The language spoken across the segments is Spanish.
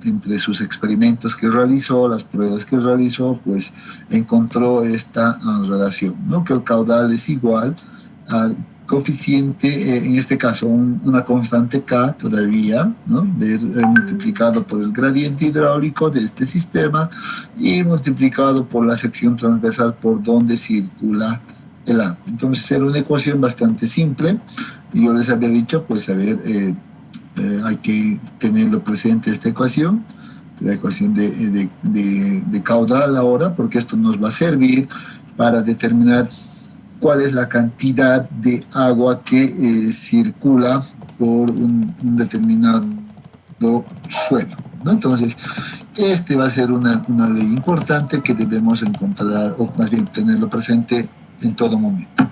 entre sus experimentos que realizó, las pruebas que realizó, pues encontró esta relación, ¿no? Que el caudal es igual al coeficiente, en este caso una constante K todavía, ¿no? Multiplicado por el gradiente hidráulico de este sistema y multiplicado por la sección transversal por donde circula el agua. Entonces era una ecuación bastante simple. Yo les había dicho, pues a ver, hay que tenerlo presente esta ecuación, la ecuación de caudal ahora, porque esto nos va a servir para determinar cuál es la cantidad de agua que circula por un determinado suelo, ¿no? Entonces, este va a ser una ley importante que debemos encontrar, o más bien tenerlo presente en todo momento.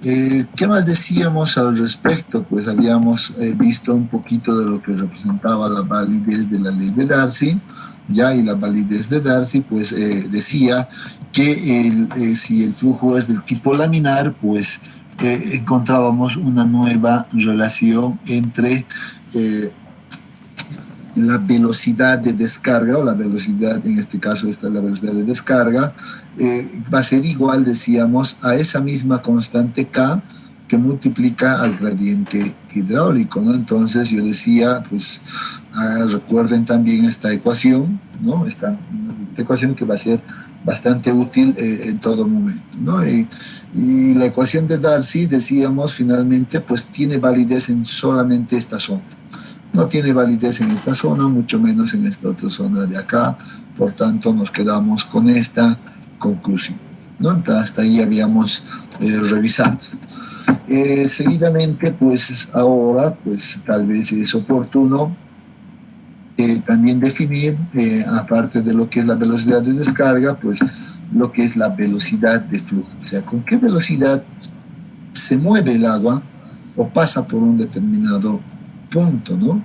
¿Qué más decíamos al respecto? Pues habíamos visto un poquito de lo que representaba la validez de la ley de Darcy, ya, y la validez de Darcy, pues decía que si el flujo es del tipo laminar, pues encontrábamos una nueva relación entre la velocidad de descarga, o la velocidad, en este caso esta es la velocidad de descarga, va a ser igual, decíamos, a esa misma constante K que multiplica al gradiente hidráulico, ¿no? Entonces yo decía, pues recuerden también esta ecuación, ¿no? Esta ecuación que va a ser bastante útil en todo momento, ¿no? Y la ecuación de Darcy, decíamos, finalmente, pues tiene validez en solamente esta zona. No tiene validez en esta zona, mucho menos en esta otra zona de acá. Por tanto, nos quedamos con esta conclusión, ¿no? Hasta ahí habíamos revisado. Seguidamente, pues ahora, pues tal vez es oportuno también definir, aparte de lo que es la velocidad de descarga, pues lo que es la velocidad de flujo. O sea, con qué velocidad se mueve el agua o pasa por un determinado punto, ¿no?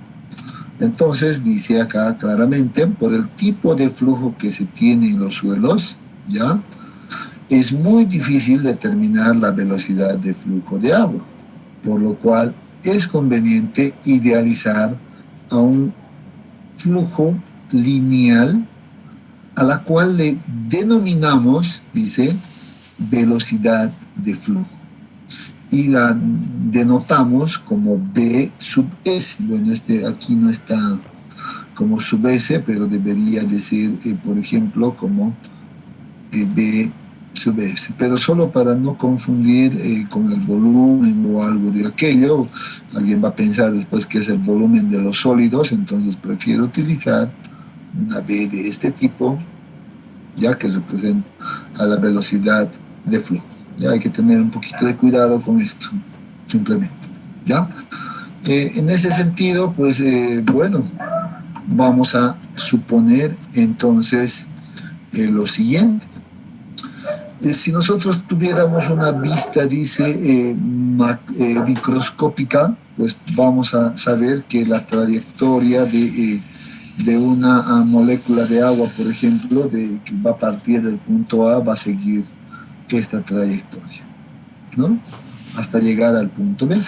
Entonces dice acá claramente, por el tipo de flujo que se tiene en los suelos, ¿ya? Es muy difícil determinar la velocidad de flujo de agua, por lo cual es conveniente idealizar a un flujo lineal a la cual le denominamos, dice, velocidad de flujo. Y la denotamos como B sub S. Bueno, aquí no está como sub S, pero debería decir, por ejemplo, como B sub S. Pero solo para no confundir con el volumen o algo de aquello. Alguien va a pensar después que es el volumen de los sólidos, entonces prefiero utilizar una B de este tipo, ya que representa a la velocidad de flujo. Ya hay que tener un poquito de cuidado con esto, simplemente, ¿ya? En ese sentido, pues, bueno, vamos a suponer entonces lo siguiente. Si nosotros tuviéramos una vista, dice, microscópica, pues vamos a saber que la trayectoria de una molécula de agua, por ejemplo, que va a partir del punto A, va a seguir esta trayectoria, ¿no? Hasta llegar al punto B.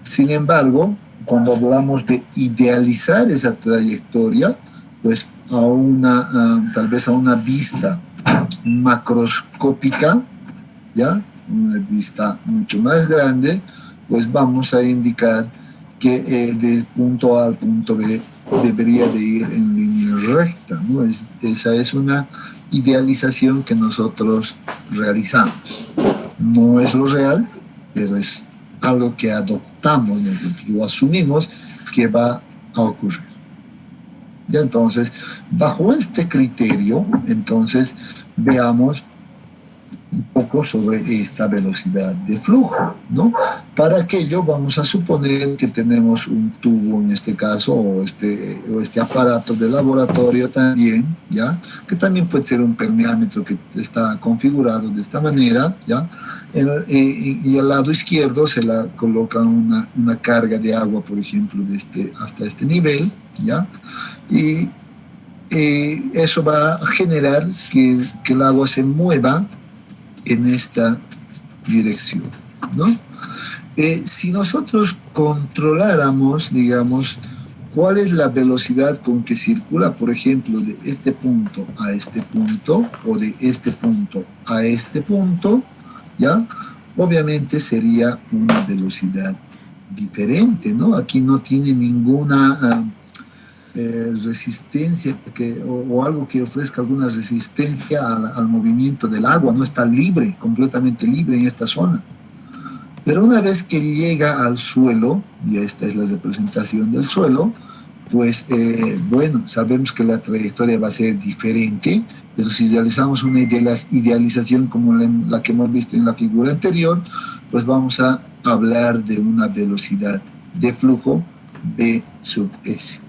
Sin embargo, cuando hablamos de idealizar esa trayectoria, pues tal vez a una vista macroscópica, ¿ya? Una vista mucho más grande, pues vamos a indicar que del punto A al punto B debería de ir en línea recta, ¿no? Esa es una idealización que nosotros realizamos. No es lo real, pero es algo que adoptamos, lo asumimos que va a ocurrir. Ya, entonces, bajo este criterio, entonces veamos un poco sobre esta velocidad de flujo, ¿no? Para aquello vamos a suponer que tenemos un tubo, en este caso, o este aparato de laboratorio también, ¿ya? Que también puede ser un permeámetro que está configurado de esta manera, ¿ya? Y al lado izquierdo se la coloca una carga de agua, por ejemplo, hasta este nivel, ¿ya? Y eso va a generar que el agua se mueva en esta dirección, ¿no? Si nosotros controláramos, digamos, ¿Cuál es la velocidad con que circula, por ejemplo, de este punto a este punto, o de este punto a este punto? ¿Ya? Obviamente sería una velocidad diferente, ¿no? Aquí no tiene ninguna resistencia o algo que ofrezca alguna resistencia al movimiento del agua, no está libre, completamente libre en esta zona. Pero una vez que llega al suelo, y esta es la representación del suelo, pues bueno, sabemos que la trayectoria va a ser diferente, pero si realizamos una idealización como la que hemos visto en la figura anterior, pues vamos a hablar de una velocidad de flujo B sub S.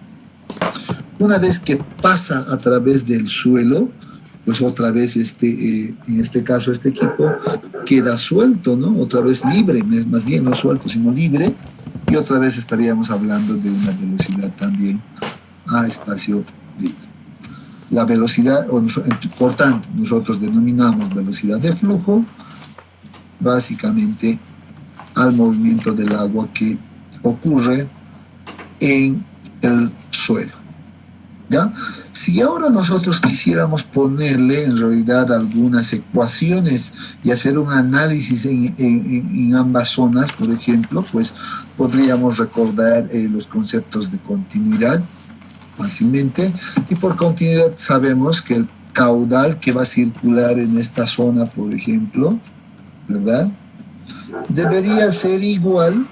Una vez que pasa a través del suelo, pues otra vez en este caso este equipo queda suelto, ¿no? Otra vez libre, más bien no suelto, sino libre, y otra vez estaríamos hablando de una velocidad también a espacio libre. La velocidad, por tanto, nosotros denominamos velocidad de flujo básicamente al movimiento del agua que ocurre en el suelo. ¿Ya? Si ahora nosotros quisiéramos ponerle en realidad algunas ecuaciones y hacer un análisis en ambas zonas, por ejemplo, pues podríamos recordar los conceptos de continuidad fácilmente, y por continuidad sabemos que el caudal que va a circular en esta zona, por ejemplo, ¿verdad?, debería ser igual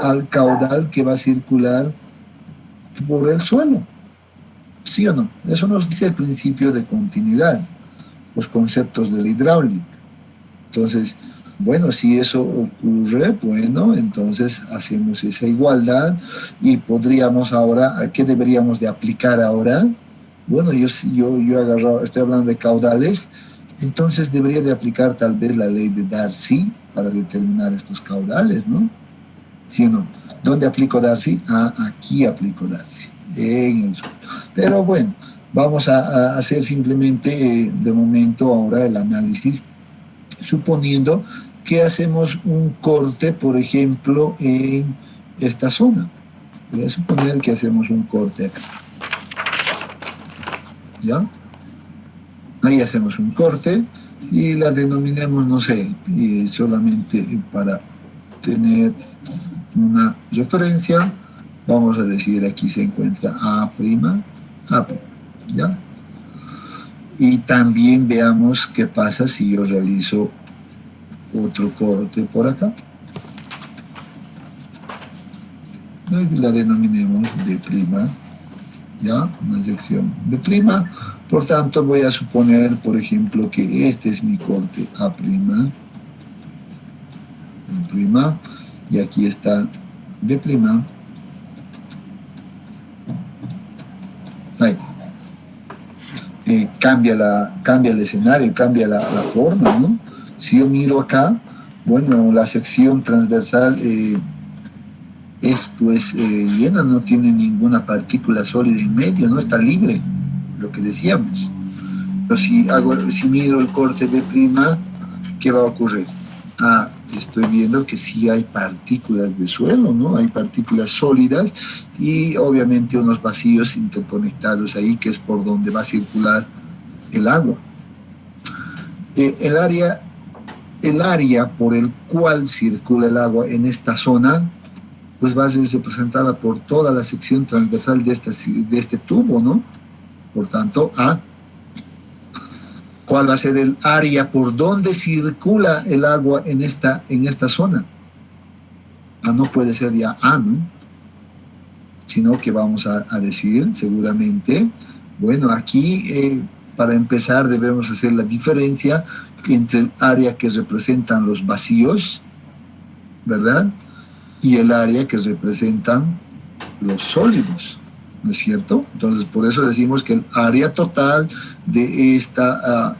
al caudal que va a circular por el suelo. ¿Sí o no? Eso nos dice el principio de continuidad, los conceptos de la hidráulica. Entonces, bueno, si eso ocurre, bueno, entonces hacemos esa igualdad y podríamos ahora, ¿qué deberíamos de aplicar ahora? Bueno, yo estoy hablando de caudales, entonces debería de aplicar tal vez la ley de Darcy para determinar estos caudales, ¿no? ¿Sí o no? ¿Dónde aplico Darcy? Aquí aplico Darcy, en el suelo. Pero bueno, vamos a hacer simplemente de momento ahora el análisis, suponiendo que hacemos un corte, por ejemplo, en esta zona. Voy a suponer que hacemos un corte acá. ¿Ya? Ahí hacemos un corte y la denominemos, no sé, solamente para tener una referencia, vamos a decir aquí se encuentra A', ¿ya? Y también veamos qué pasa si yo realizo otro corte por acá. La denominemos B', ¿ya? Una sección B'. Por tanto, voy a suponer, por ejemplo, que este es mi corte A', y aquí está B'. Ahí. Cambia el escenario, cambia la forma, ¿no? Si yo miro acá, bueno, la sección transversal es pues llena, no tiene ninguna partícula sólida en medio, ¿no? Está libre, lo que decíamos. Pero si miro el corte B', ¿qué va a ocurrir? Estoy viendo que sí hay partículas de suelo, ¿no? Hay partículas sólidas y obviamente unos vacíos interconectados ahí, que es por donde va a circular el agua. El área por el cual circula el agua en esta zona, pues va a ser representada por toda la sección transversal de este tubo, ¿no? Por tanto, A. ¿Cuál va a ser el área por donde circula el agua en esta zona? No puede ser ya A, ¿no? Sino que vamos a decir seguramente, bueno, aquí para empezar debemos hacer la diferencia entre el área que representan los vacíos, ¿verdad?, y el área que representan los sólidos, ¿no es cierto? Entonces, por eso decimos que el área total de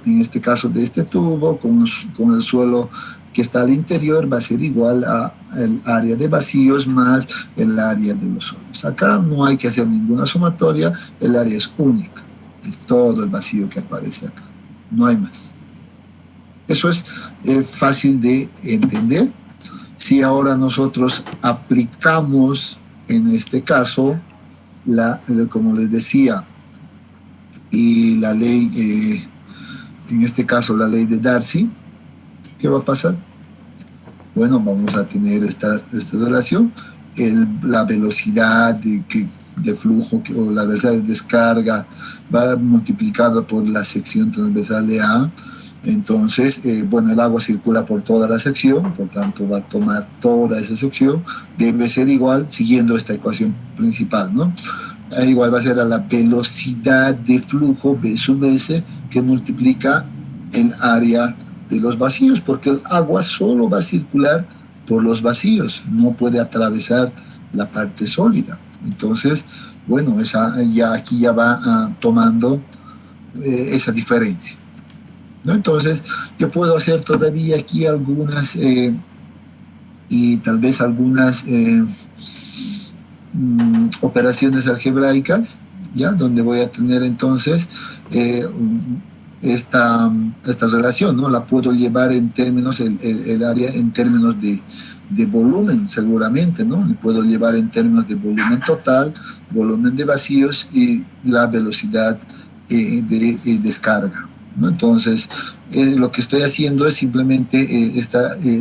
en este caso de este tubo, con el suelo que está al interior, va a ser igual al área de vacíos más el área de los sólidos. Acá no hay que hacer ninguna sumatoria, el área es única, es todo el vacío que aparece acá, no hay más. Eso es fácil de entender. Si ahora nosotros aplicamos, en este caso, como les decía, y la ley, en este caso la ley de Darcy, ¿qué va a pasar? Bueno, vamos a tener esta relación, la velocidad de flujo o la velocidad de descarga va multiplicada por la sección transversal de A. Entonces, bueno, el agua circula por toda la sección, por tanto va a tomar toda esa sección, debe ser igual siguiendo esta ecuación principal, ¿no? Igual va a ser a la velocidad de flujo B sub S, que multiplica el área de los vacíos, porque el agua solo va a circular por los vacíos, no puede atravesar la parte sólida. Entonces, bueno, aquí ya va tomando esa diferencia, ¿no? Entonces, yo puedo hacer todavía aquí algunas, y tal vez algunas operaciones algebraicas, ¿ya? Donde voy a tener entonces esta relación, ¿no? La puedo llevar en términos, el área en términos de volumen, seguramente, ¿no? Le puedo llevar en términos de volumen total, volumen de vacíos y la velocidad de descarga, ¿no? Entonces, lo que estoy haciendo es simplemente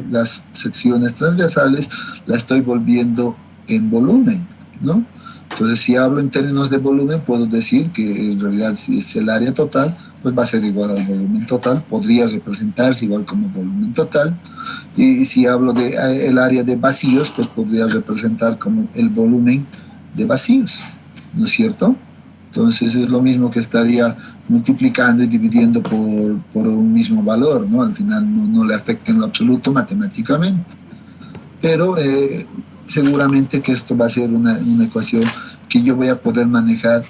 las secciones transversales las estoy volviendo en volumen, ¿no? Entonces, si hablo en términos de volumen, puedo decir que en realidad si es el área total, pues va a ser igual al volumen total, podría representarse igual como volumen total, y si hablo de el área de vacíos, pues podría representar como el volumen de vacíos, ¿no es cierto? Entonces es lo mismo que estaría multiplicando y dividiendo por un mismo valor, ¿no? Al final no le afecta en lo absoluto matemáticamente, pero seguramente que esto va a ser una ecuación que yo voy a poder manejar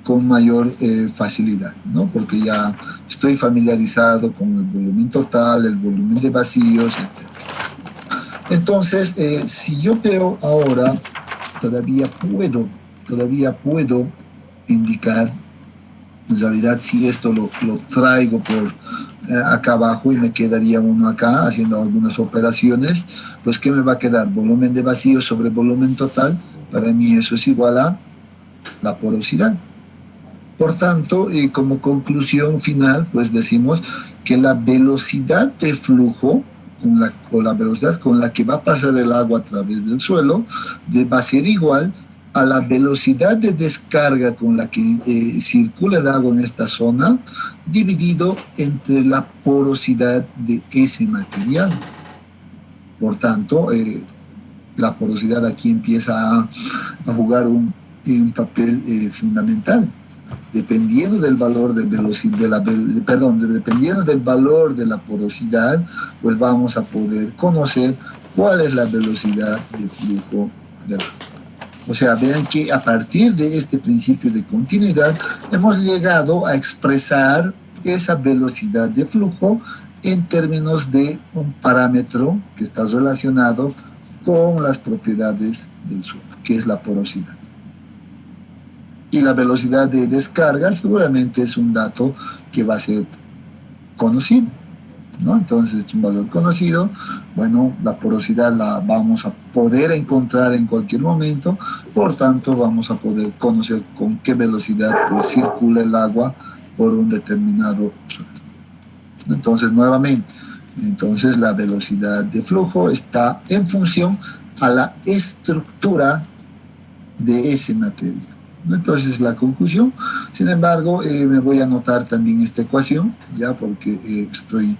con mayor facilidad, ¿no? Porque ya estoy familiarizado con el volumen total, el volumen de vacíos, etc. Entonces, si yo veo ahora, todavía puedo indicar, en realidad, si esto lo traigo por acá abajo y me quedaría uno acá haciendo algunas operaciones, pues ¿qué me va a quedar? Volumen de vacío sobre volumen total. Para mí eso es igual a la porosidad. Por tanto, como conclusión final, pues decimos que la velocidad de flujo o la velocidad con la que va a pasar el agua a través del suelo va a ser igual a la velocidad de descarga con la que circula el agua en esta zona, dividido entre la porosidad de ese material. Por tanto, la porosidad aquí empieza a jugar un papel fundamental. Dependiendo del valor de velocidad, dependiendo del valor de la porosidad, pues vamos a poder conocer cuál es la velocidad de flujo del agua. O sea, vean que a partir de este principio de continuidad hemos llegado a expresar esa velocidad de flujo en términos de un parámetro que está relacionado con las propiedades del suelo, que es la porosidad. Y la velocidad de descarga seguramente es un dato que va a ser conocido, ¿no? Entonces es un valor conocido. Bueno, la porosidad la vamos a poder encontrar en cualquier momento, por tanto vamos a poder conocer con qué velocidad pues, circula el agua por un determinado suelo. Entonces nuevamente, la velocidad de flujo está en función a la estructura de ese material. Entonces la conclusión, sin embargo, me voy a anotar también esta ecuación, ya porque estoy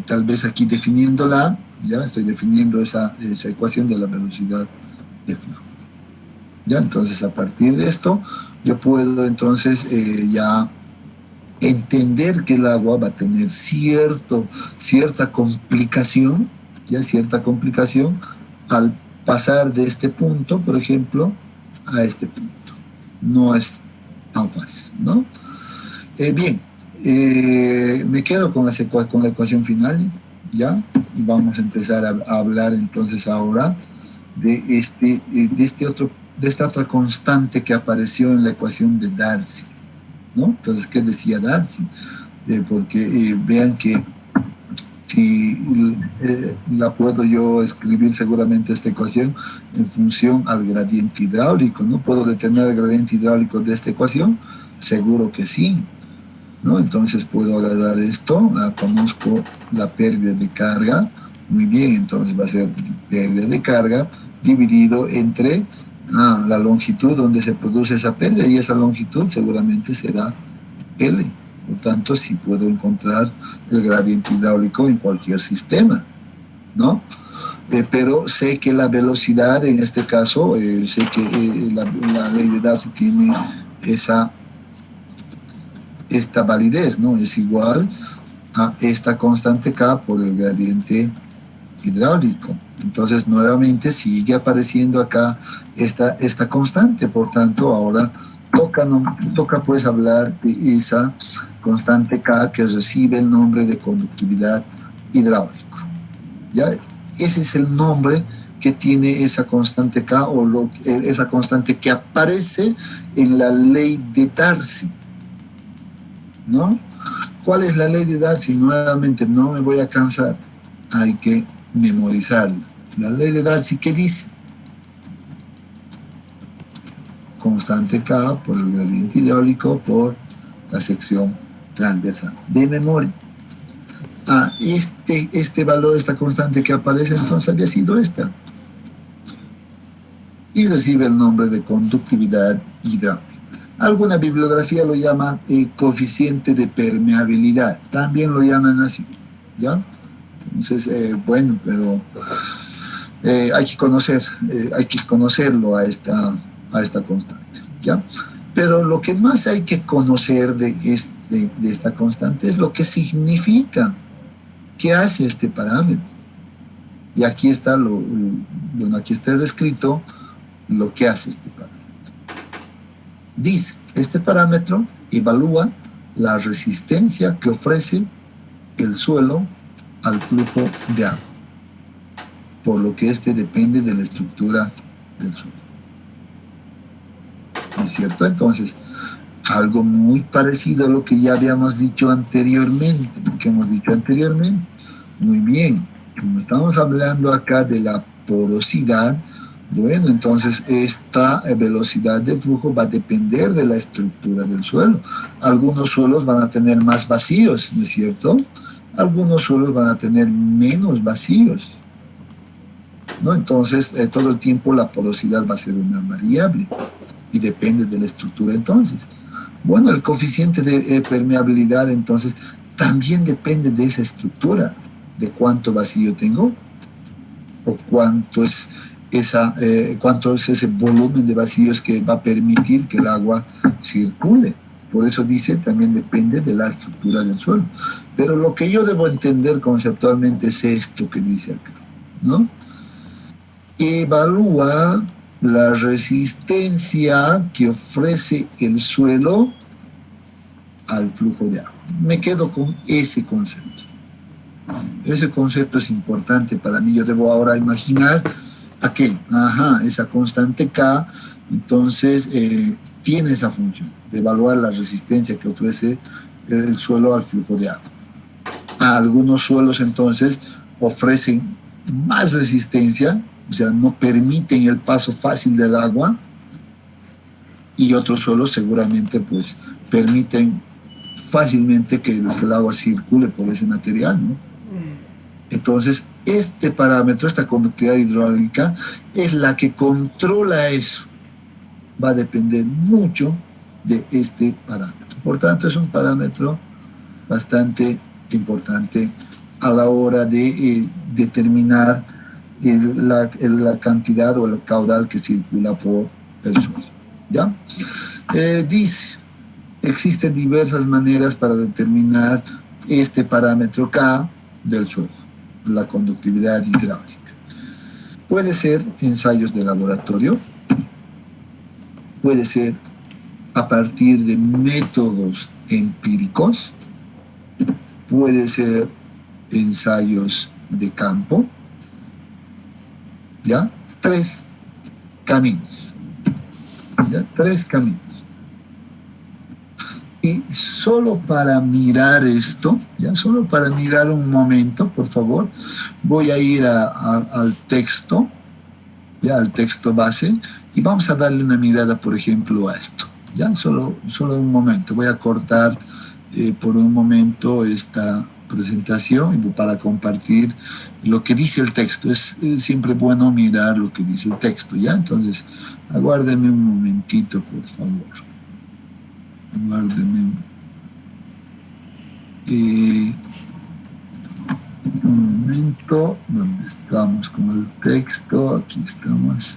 tal vez aquí definiéndola, ya estoy definiendo esa ecuación de la velocidad de flujo. Ya, entonces a partir de esto, yo puedo entonces ya entender que el agua va a tener cierta complicación, ya cierta complicación al pasar de este punto, por ejemplo, a este punto. No es tan fácil, ¿no? Bien, me quedo con la ecuación final, ¿ya? Y vamos a empezar a hablar entonces ahora de esta otra constante que apareció en la ecuación de Darcy, ¿no? Entonces, ¿qué decía Darcy? Porque vean que Si la puedo yo escribir seguramente esta ecuación en función al gradiente hidráulico, ¿no? ¿Puedo determinar el gradiente hidráulico de esta ecuación? Seguro que sí, ¿no? Entonces puedo agarrar esto, conozco la pérdida de carga, muy bien, entonces va a ser pérdida de carga dividido entre la longitud donde se produce esa pérdida, y esa longitud seguramente será L. Por tanto, sí puedo encontrar el gradiente hidráulico en cualquier sistema, ¿no? Pero sé que la velocidad, en este caso, sé que la ley de Darcy tiene esta validez, ¿no? Es igual a esta constante K por el gradiente hidráulico. Entonces, nuevamente sigue apareciendo acá esta constante. Por tanto, ahora toca pues hablar de esa constante K que recibe el nombre de conductividad hidráulico. ¿Ya? Ese es el nombre que tiene esa constante K, o esa constante que aparece en la ley de Darcy, ¿no? ¿Cuál es la ley de Darcy? Nuevamente, no me voy a cansar, hay que memorizarla. La ley de Darcy, ¿qué dice? Constante K por el gradiente hidráulico por la sección transversal. De memoria. Este valor, esta constante que aparece, entonces había sido esta. Y recibe el nombre de conductividad hidráulica. Alguna bibliografía lo llama coeficiente de permeabilidad. También lo llaman así, ¿ya? Entonces, bueno, pero hay que conocerlo a esta constante, ¿ya? Pero lo que más hay que conocer de esta constante es lo que significa, qué hace este parámetro. Y aquí está aquí está descrito lo que hace este parámetro. Dice, este parámetro evalúa la resistencia que ofrece el suelo al flujo de agua, por lo que este depende de la estructura del suelo. ¿No es cierto? Entonces, algo muy parecido a lo que ya habíamos dicho anteriormente. Muy bien, como estamos hablando acá de la porosidad, bueno, entonces esta velocidad de flujo va a depender de la estructura del suelo. Algunos suelos van a tener más vacíos, ¿no es cierto? Algunos suelos van a tener menos vacíos, ¿no? Entonces, todo el tiempo la porosidad va a ser una variable y depende de la estructura entonces. Bueno, el coeficiente de permeabilidad entonces también depende de esa estructura, de cuánto vacío tengo o cuánto es ese volumen de vacíos que va a permitir que el agua circule. Por eso dice, también depende de la estructura del suelo. Pero lo que yo debo entender conceptualmente es esto que dice acá, ¿no? Evalúa la resistencia que ofrece el suelo al flujo de agua. Me quedo con ese concepto. Ese concepto es importante para mí. Yo debo ahora imaginar esa constante K, entonces tiene esa función de evaluar la resistencia que ofrece el suelo al flujo de agua. Algunos suelos entonces ofrecen más resistencia, o sea, no permiten el paso fácil del agua, y otros suelos seguramente pues permiten fácilmente que el agua circule por ese material, ¿no? Entonces, este parámetro, esta conductividad hidráulica, es la que controla eso. Va a depender mucho de este parámetro. Por tanto, es un parámetro bastante importante a la hora de determinar la cantidad o el caudal que circula por el suelo, ¿ya? Dice, existen diversas maneras para determinar este parámetro K del suelo, la conductividad hidráulica. Puede ser ensayos de laboratorio, puede ser a partir de métodos empíricos, puede ser ensayos de campo, ¿ya? Tres caminos. Y solo para mirar esto, ya solo para mirar un momento, por favor, voy a ir al texto, ya al texto base, y vamos a darle una mirada, por ejemplo, a esto. Ya solo un momento, voy a cortar por un momento esta presentación para compartir lo que dice el texto. Es siempre bueno mirar lo que dice el texto, ¿ya? Entonces, aguárdeme un momentito, por favor. Aguárdeme un momento. ¿Dónde estamos con el texto? Aquí estamos.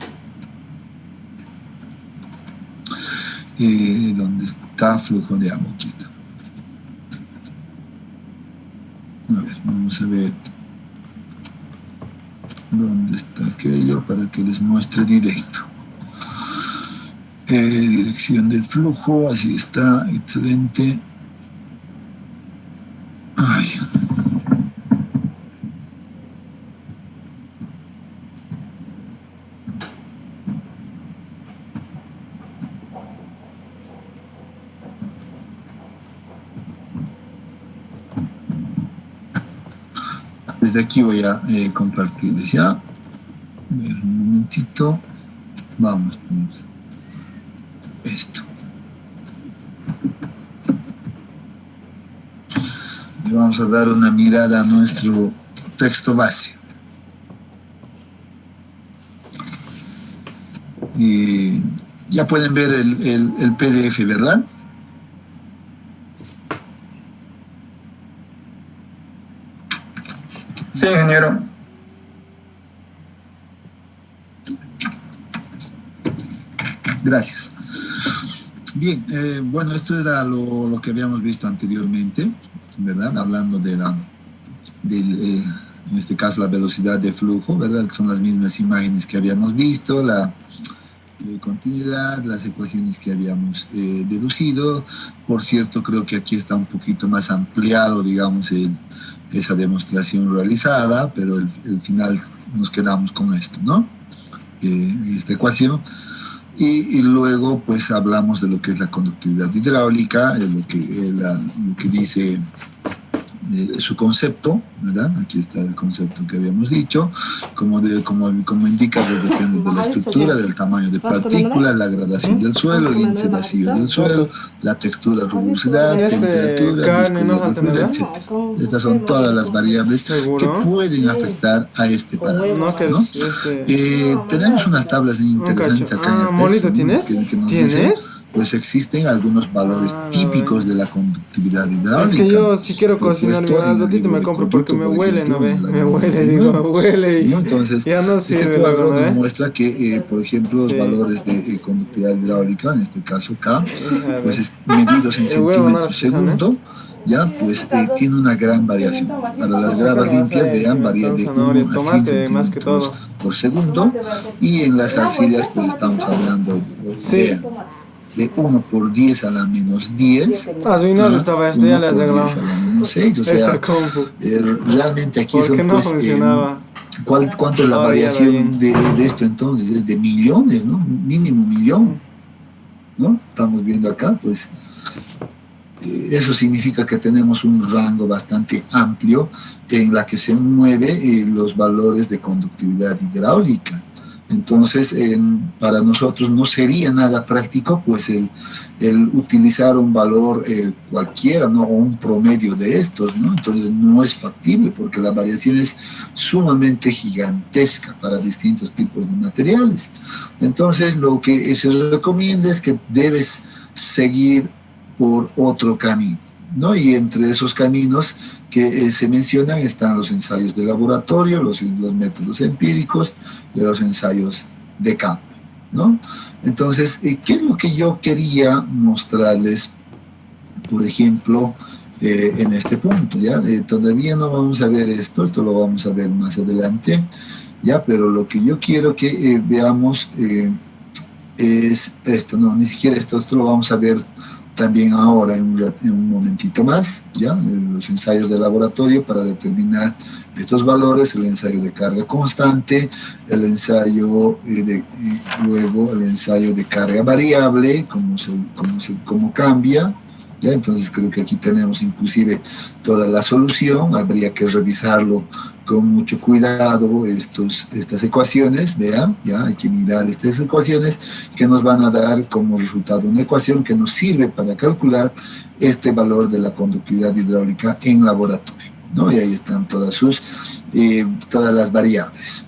¿Dónde está flujo de agua? Aquí está. A ver, vamos a ver dónde está aquello para que les muestre directo. Dirección del flujo, así está, excelente. Ay. Desde aquí voy a compartirles ya. A ver, un momentito. Vamos por esto. Y vamos a dar una mirada a nuestro texto base. Ya pueden ver el PDF, ¿verdad? Sí, ingeniero. Gracias. Bien, bueno, esto era lo que habíamos visto anteriormente, ¿verdad? Hablando de en este caso, la velocidad de flujo, ¿verdad? Son las mismas imágenes que habíamos visto, la continuidad, las ecuaciones que habíamos deducido. Por cierto, creo que aquí está un poquito más ampliado, digamos, esa demostración realizada, pero al final nos quedamos con esto, ¿no? Esta ecuación. Y luego, pues, hablamos de lo que es la conductividad hidráulica, lo que dice su concepto, ¿verdad? Aquí está el concepto que habíamos dicho, como indica, pues depende de la estructura, del tamaño de partículas, la gradación del suelo, el índice vacío del suelo, la textura, rugosidad, temperatura, viscosidad, etc. Estas son todas las variables que pueden afectar a este parámetro, ¿no? Tenemos unas tablas interesantes acá en el texto. ¿Tienes? ¿Tienes? Pues existen algunos valores típicos de la conductividad hidráulica. Es que yo si quiero cocinar un ratito me compro porque me huele, ¿no ve? Me huele, ¿no? Entonces, ya no sirve, este cuadro ¿no, nos muestra que, por ejemplo, los valores de conductividad hidráulica, en este caso K, pues medidos en centímetros segundo, ya, pues tiene una gran variación. Para las gravas limpias, vean, varía de 1 a 100 centímetros por segundo, y en las arcillas, pues estamos hablando de 1 por 10 a la menos 10. Así no estaba esto, ya le has arreglado. 10 a la menos 6, o sea, realmente aquí son, no pues, funcionaba. ¿Cuánto es la variación de esto entonces? Es de millones, ¿no? Mínimo millón, ¿no? Estamos viendo acá, pues, eso significa que tenemos un rango bastante amplio en la que se mueven los valores de conductividad hidráulica. Entonces, para nosotros no sería nada práctico, pues, el utilizar un valor cualquiera, ¿no? O un promedio de estos, ¿no? Entonces, no es factible porque la variación es sumamente gigantesca para distintos tipos de materiales. Entonces, lo que se recomienda es que debes seguir por otro camino, ¿no? Y entre esos caminos que se mencionan están los ensayos de laboratorio, los métodos empíricos y los ensayos de campo, ¿no? Entonces, ¿qué es lo que yo quería mostrarles, por ejemplo, en este punto? ¿Ya? Todavía no vamos a ver esto lo vamos a ver más adelante, ¿ya? Pero lo que yo quiero que veamos es esto, no, ni siquiera esto lo vamos a ver también ahora en un momentito más, ¿ya? Los ensayos de laboratorio para determinar estos valores, el ensayo de carga constante, el ensayo luego el ensayo de carga variable, cómo cambia, ¿Ya? Entonces creo que aquí tenemos inclusive toda la solución, habría que revisarlo con mucho cuidado estas ecuaciones, vean, ya hay que mirar estas ecuaciones que nos van a dar como resultado una ecuación que nos sirve para calcular este valor de la conductividad hidráulica en laboratorio, ¿no? Y ahí están todas las variables.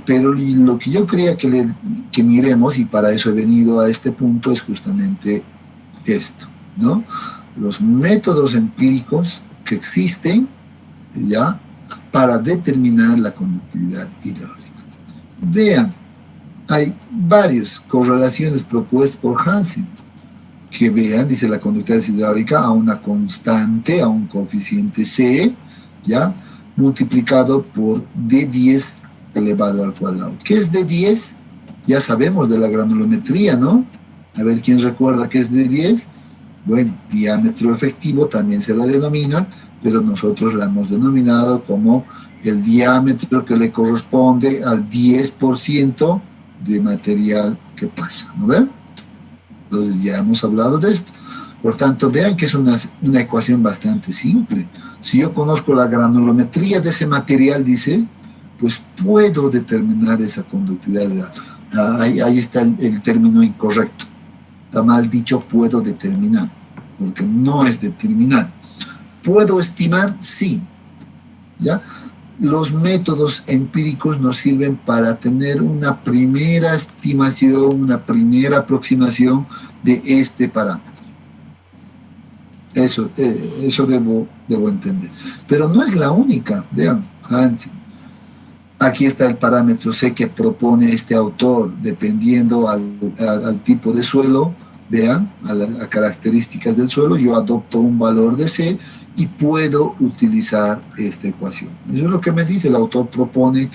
Pero lo que yo quería que miremos, y para eso he venido a este punto, es justamente esto, ¿no? Los métodos empíricos que existen, ¿ya?, para determinar la conductividad hidráulica. Vean, hay varias correlaciones propuestas por Hansen, que vean, dice la conductividad hidráulica a una constante, a un coeficiente C, ¿ya?, multiplicado por D10 elevado al cuadrado. ¿Qué es D10? Ya sabemos de la granulometría, ¿no? A ver, ¿quién recuerda qué es D10? Bueno, diámetro efectivo también se la denomina, pero nosotros la hemos denominado como el diámetro que le corresponde al 10% de material que pasa, ¿no ven? Entonces ya hemos hablado de esto. Por tanto, vean que es una ecuación bastante simple. Si yo conozco la granulometría de ese material, dice, pues puedo determinar esa conductividad. Ahí está el término incorrecto. Está mal dicho, puedo determinar, porque no es determinar. ¿Puedo estimar? Sí. ¿Ya? Los métodos empíricos nos sirven para tener una primera estimación, una primera aproximación de este parámetro. Eso debo entender. Pero no es la única. Vean, Hansen. Aquí está el parámetro C que propone este autor, dependiendo al tipo de suelo, vean, a las características del suelo, yo adopto un valor de C y puedo utilizar esta ecuación. Eso es lo que me dice, el autor propone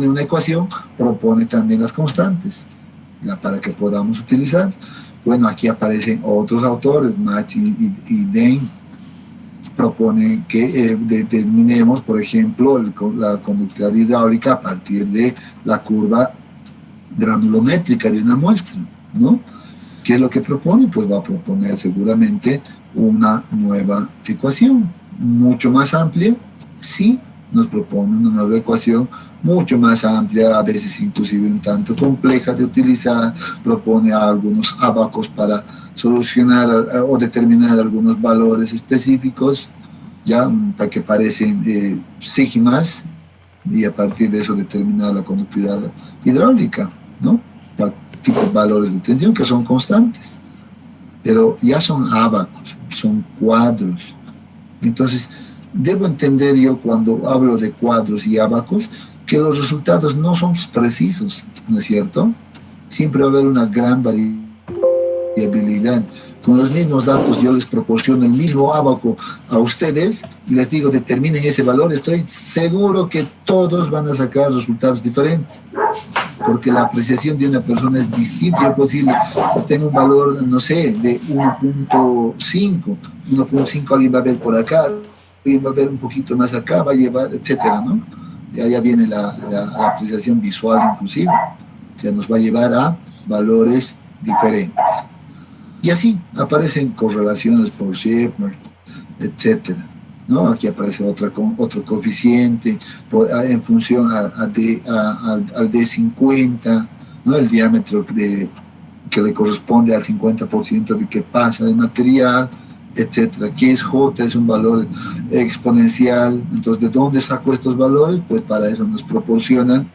una ecuación, propone también las constantes, ya, para que podamos utilizar. Bueno, aquí aparecen otros autores, Max y Dane, proponen que determinemos, por ejemplo, la conductividad hidráulica a partir de la curva granulométrica de una muestra, ¿no? ¿Qué es lo que propone? Pues va a proponer seguramente una nueva ecuación, mucho más amplia. Sí, nos propone una nueva ecuación mucho más amplia, a veces inclusive un tanto compleja de utilizar, propone algunos ábacos para solucionar o determinar algunos valores específicos, ya, para que parecen sigmas, y a partir de eso determinar la conductividad hidráulica, ¿no? Tipos de valores de tensión que son constantes, pero ya son ábacos, son cuadros. Entonces, debo entender yo cuando hablo de cuadros y ábacos que los resultados no son precisos, ¿no es cierto? Siempre va a haber una gran variabilidad. Con los mismos datos yo les proporciono el mismo ábaco a ustedes y les digo determinen ese valor, estoy seguro que todos van a sacar resultados diferentes, porque la apreciación de una persona es distinta. Yo puedo decirle, tengo un valor, no sé, de 1.5, alguien va a ver por acá, alguien va a ver un poquito más acá, va a llevar, etcétera, ¿no? Y allá viene la apreciación visual inclusive, o sea, nos va a llevar a valores diferentes. Y así aparecen correlaciones por Shepard, etcétera, ¿no? Aquí aparece otro coeficiente en función al D50, ¿no? El diámetro que le corresponde al 50% de que pasa de material, etcétera. ¿Qué es J? Es un valor exponencial. Entonces, ¿de dónde saco estos valores? Pues para eso nos proporcionan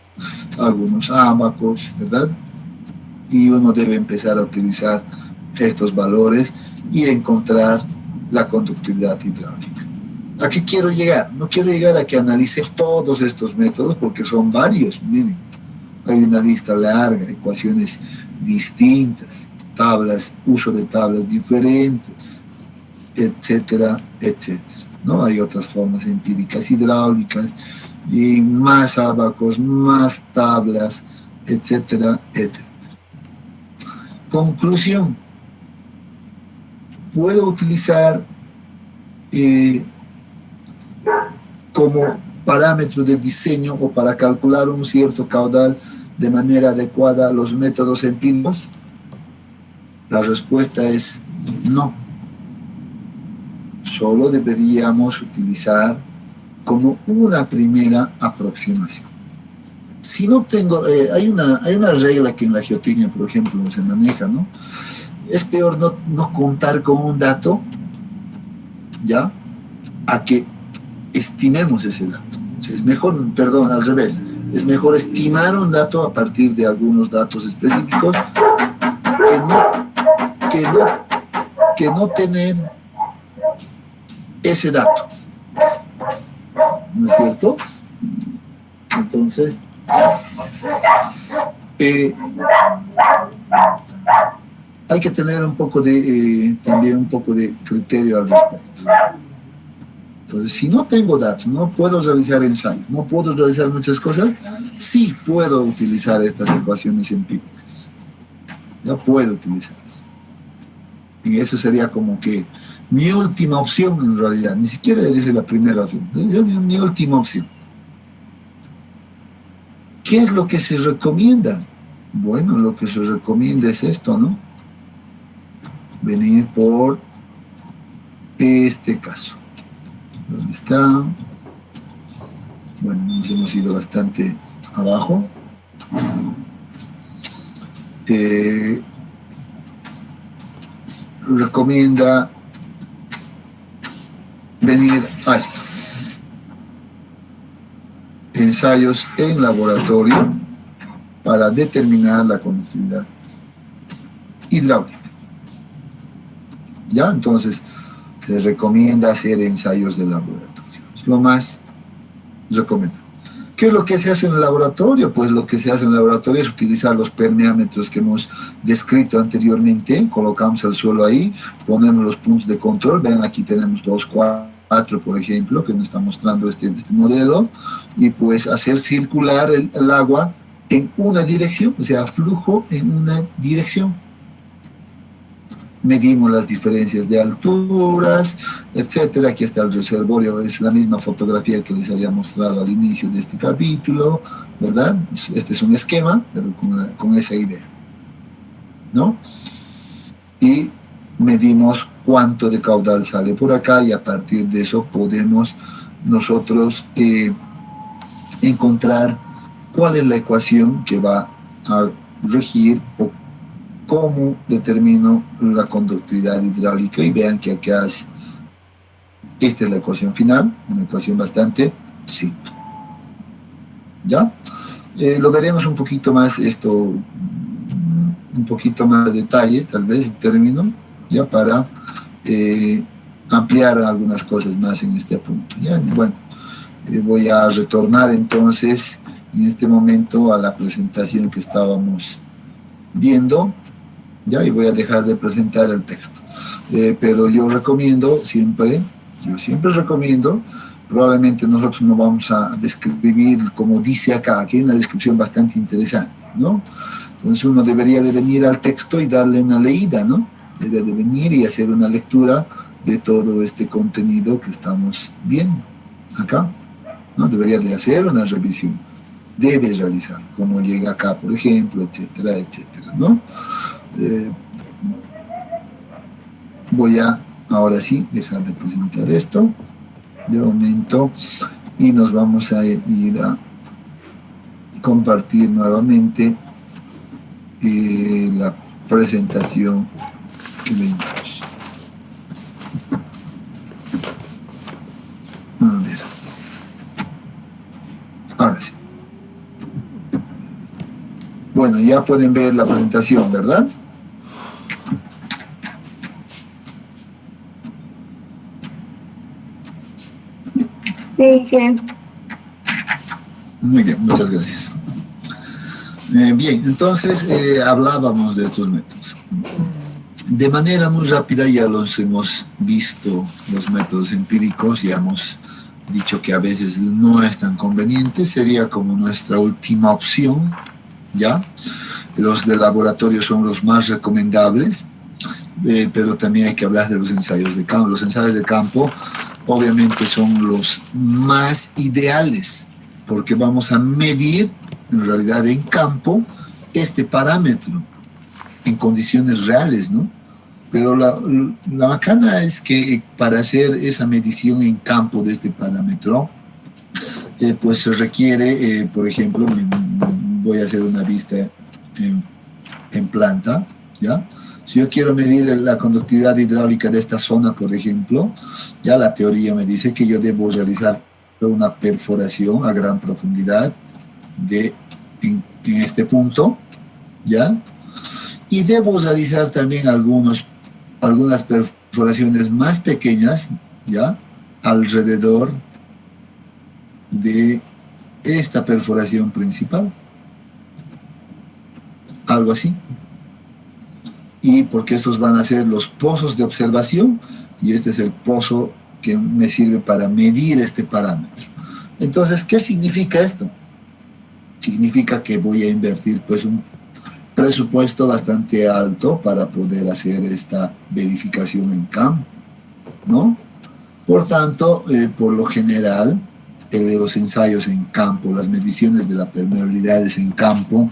algunos ábacos, ¿verdad? Y uno debe empezar a utilizar estos valores y encontrar la conductividad hidráulica. ¿A qué quiero llegar? No quiero llegar a que analice todos estos métodos porque son varios. Miren, hay una lista larga, ecuaciones distintas, uso de tablas diferentes, etcétera, etcétera, ¿no? Hay otras formas empíricas hidráulicas y más ábacos, más tablas, etcétera, etcétera. Conclusión. Puedo utilizar como parámetro de diseño o para calcular un cierto caudal de manera adecuada los métodos empíricos. La respuesta es no. solo deberíamos utilizar como una primera aproximación. Si no tengo, hay una regla que en la geotecnia, por ejemplo, se maneja, ¿no? Es peor no contar con un dato, ¿ya? A que estimemos ese dato. O sea, es mejor, perdón, al revés, es mejor estimar un dato a partir de algunos datos específicos que no tener ese dato. ¿No es cierto? Entonces, hay que tener un poco de, también un poco de criterio al respecto. Entonces, si no tengo datos, no puedo realizar ensayos, no puedo realizar muchas cosas, sí puedo utilizar estas ecuaciones empíricas. Ya puedo utilizarlas. Y eso sería como que mi última opción en realidad, ni siquiera debería ser la primera opción, debería ser mi última opción. ¿Qué es lo que se recomienda? Bueno, lo que se recomienda es esto, ¿no? Venir por este caso. ¿Dónde está? Bueno, nos hemos ido bastante abajo. Recomienda venir a esto. Ensayos en laboratorio para determinar la conductividad hidráulica. ¿Ya? Entonces, se recomienda hacer ensayos de laboratorio. Es lo más recomendable. ¿Qué es lo que se hace en el laboratorio? Pues lo que se hace en el laboratorio es utilizar los permeámetros que hemos descrito anteriormente. Colocamos el suelo ahí, ponemos los puntos de control. Vean, aquí tenemos 2, 4, por ejemplo, que me está mostrando este modelo. Y pues hacer circular el agua en una dirección, o sea, flujo en una dirección. Medimos las diferencias de alturas, etcétera. Aquí está el reservorio, es la misma fotografía que les había mostrado al inicio de este capítulo, ¿verdad? Este es un esquema, pero con esa idea, ¿no? Y medimos cuánto de caudal sale por acá y a partir de eso podemos nosotros encontrar cuál es la ecuación que va a regir o cómo determino la conductividad hidráulica. Y vean que acá esta es la ecuación final, una ecuación bastante simple. ¿Ya? Lo veremos un poquito más un poquito más de detalle, tal vez, en término, ya para ampliar algunas cosas más en este punto. ¿Ya? Bueno, voy a retornar entonces en este momento a la presentación que estábamos viendo. Ya, y voy a dejar de presentar el texto. Pero yo siempre recomiendo, probablemente nosotros no vamos a describir como dice acá, aquí hay una descripción bastante interesante, ¿no? Entonces uno debería de venir al texto y darle una leída, ¿no? Debería de venir y hacer una lectura de todo este contenido que estamos viendo acá, ¿no? Debería de hacer una revisión, debe realizar, como llega acá, por ejemplo, etcétera, etcétera, ¿no? Voy a ahora sí dejar de presentar esto de momento y nos vamos a ir a compartir nuevamente la presentación que vimos. A ver. Ahora sí. Bueno, ya pueden ver la presentación, ¿verdad? Sí. Muy bien, muchas gracias. Bien, entonces hablábamos de estos métodos. De manera muy rápida ya los hemos visto, los métodos empíricos, ya hemos dicho que a veces no es tan conveniente, sería como nuestra última opción, ¿ya? Los de laboratorio son los más recomendables, pero también hay que hablar de los ensayos de campo. Los ensayos de campo obviamente son los más ideales, porque vamos a medir en realidad en campo este parámetro en condiciones reales, ¿no? Pero la macana es que para hacer esa medición en campo de este parámetro, pues se requiere, por ejemplo, voy a hacer una vista en planta, ¿ya? Si yo quiero medir la conductividad hidráulica de esta zona, por ejemplo, ya la teoría me dice que yo debo realizar una perforación a gran profundidad en este punto, ¿ya? Y debo realizar también algunas perforaciones más pequeñas, ¿ya? Alrededor de esta perforación principal. Algo así. Y porque estos van a ser los pozos de observación, y este es el pozo que me sirve para medir este parámetro. Entonces, ¿qué significa esto? Significa que voy a invertir pues un presupuesto bastante alto para poder hacer esta verificación en campo, ¿no? Por tanto, por lo general, los ensayos en campo, las mediciones de las permeabilidades en campo,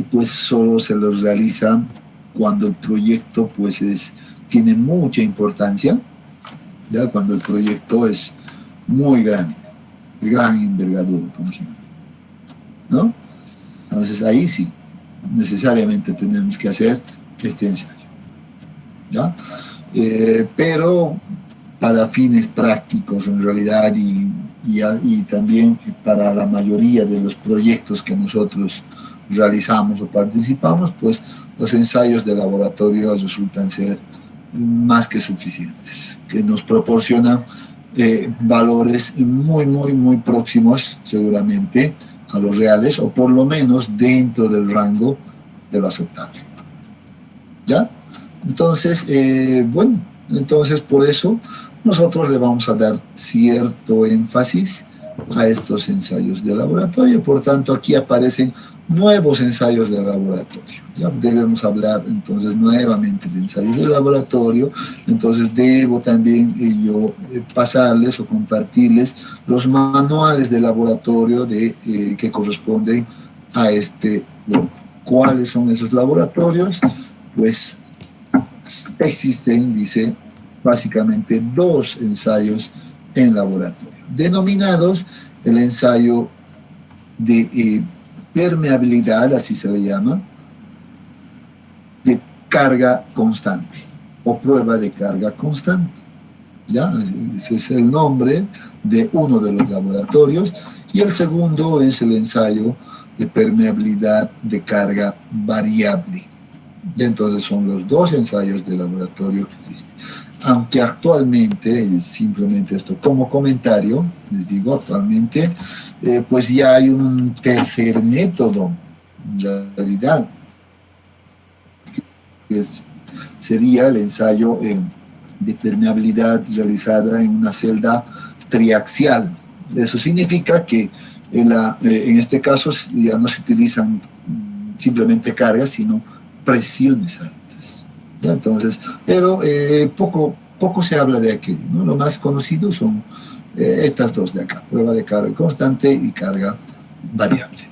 pues solo se los realizan cuando el proyecto pues tiene mucha importancia, ¿ya? Cuando el proyecto es muy grande, de gran envergadura, por ejemplo, ¿no? Entonces ahí sí, necesariamente tenemos que hacer este ensayo, ¿ya? Pero para fines prácticos en realidad y también para la mayoría de los proyectos que nosotros realizamos o participamos, pues los ensayos de laboratorio resultan ser más que suficientes, que nos proporcionan valores muy próximos seguramente a los reales, o por lo menos dentro del rango de lo aceptable, ¿ya? Entonces, entonces por eso nosotros le vamos a dar cierto énfasis a estos ensayos de laboratorio. Por tanto, aquí aparecen nuevos ensayos de laboratorio. Ya debemos hablar entonces nuevamente de ensayos de laboratorio. Entonces debo también yo pasarles o compartirles los manuales de laboratorio que corresponden a este grupo. ¿Cuáles son esos laboratorios? Pues existen, dice, básicamente dos ensayos en laboratorio, denominados el ensayo de permeabilidad, así se le llama, de carga constante o prueba de carga constante. ¿Ya? Ese es el nombre de uno de los laboratorios, y el segundo es el ensayo de permeabilidad de carga variable. Y entonces son los dos ensayos de laboratorio que existen. Aunque actualmente, simplemente esto como comentario, les digo, actualmente, pues ya hay un tercer método, en realidad, que sería el ensayo de permeabilidad realizada en una celda triaxial. Eso significa que en este caso ya no se utilizan simplemente cargas, sino presiones altas, ¿ya? Entonces, pero poco se habla de aquello, ¿no? Lo más conocido son estas dos de acá, prueba de carga constante y carga variable.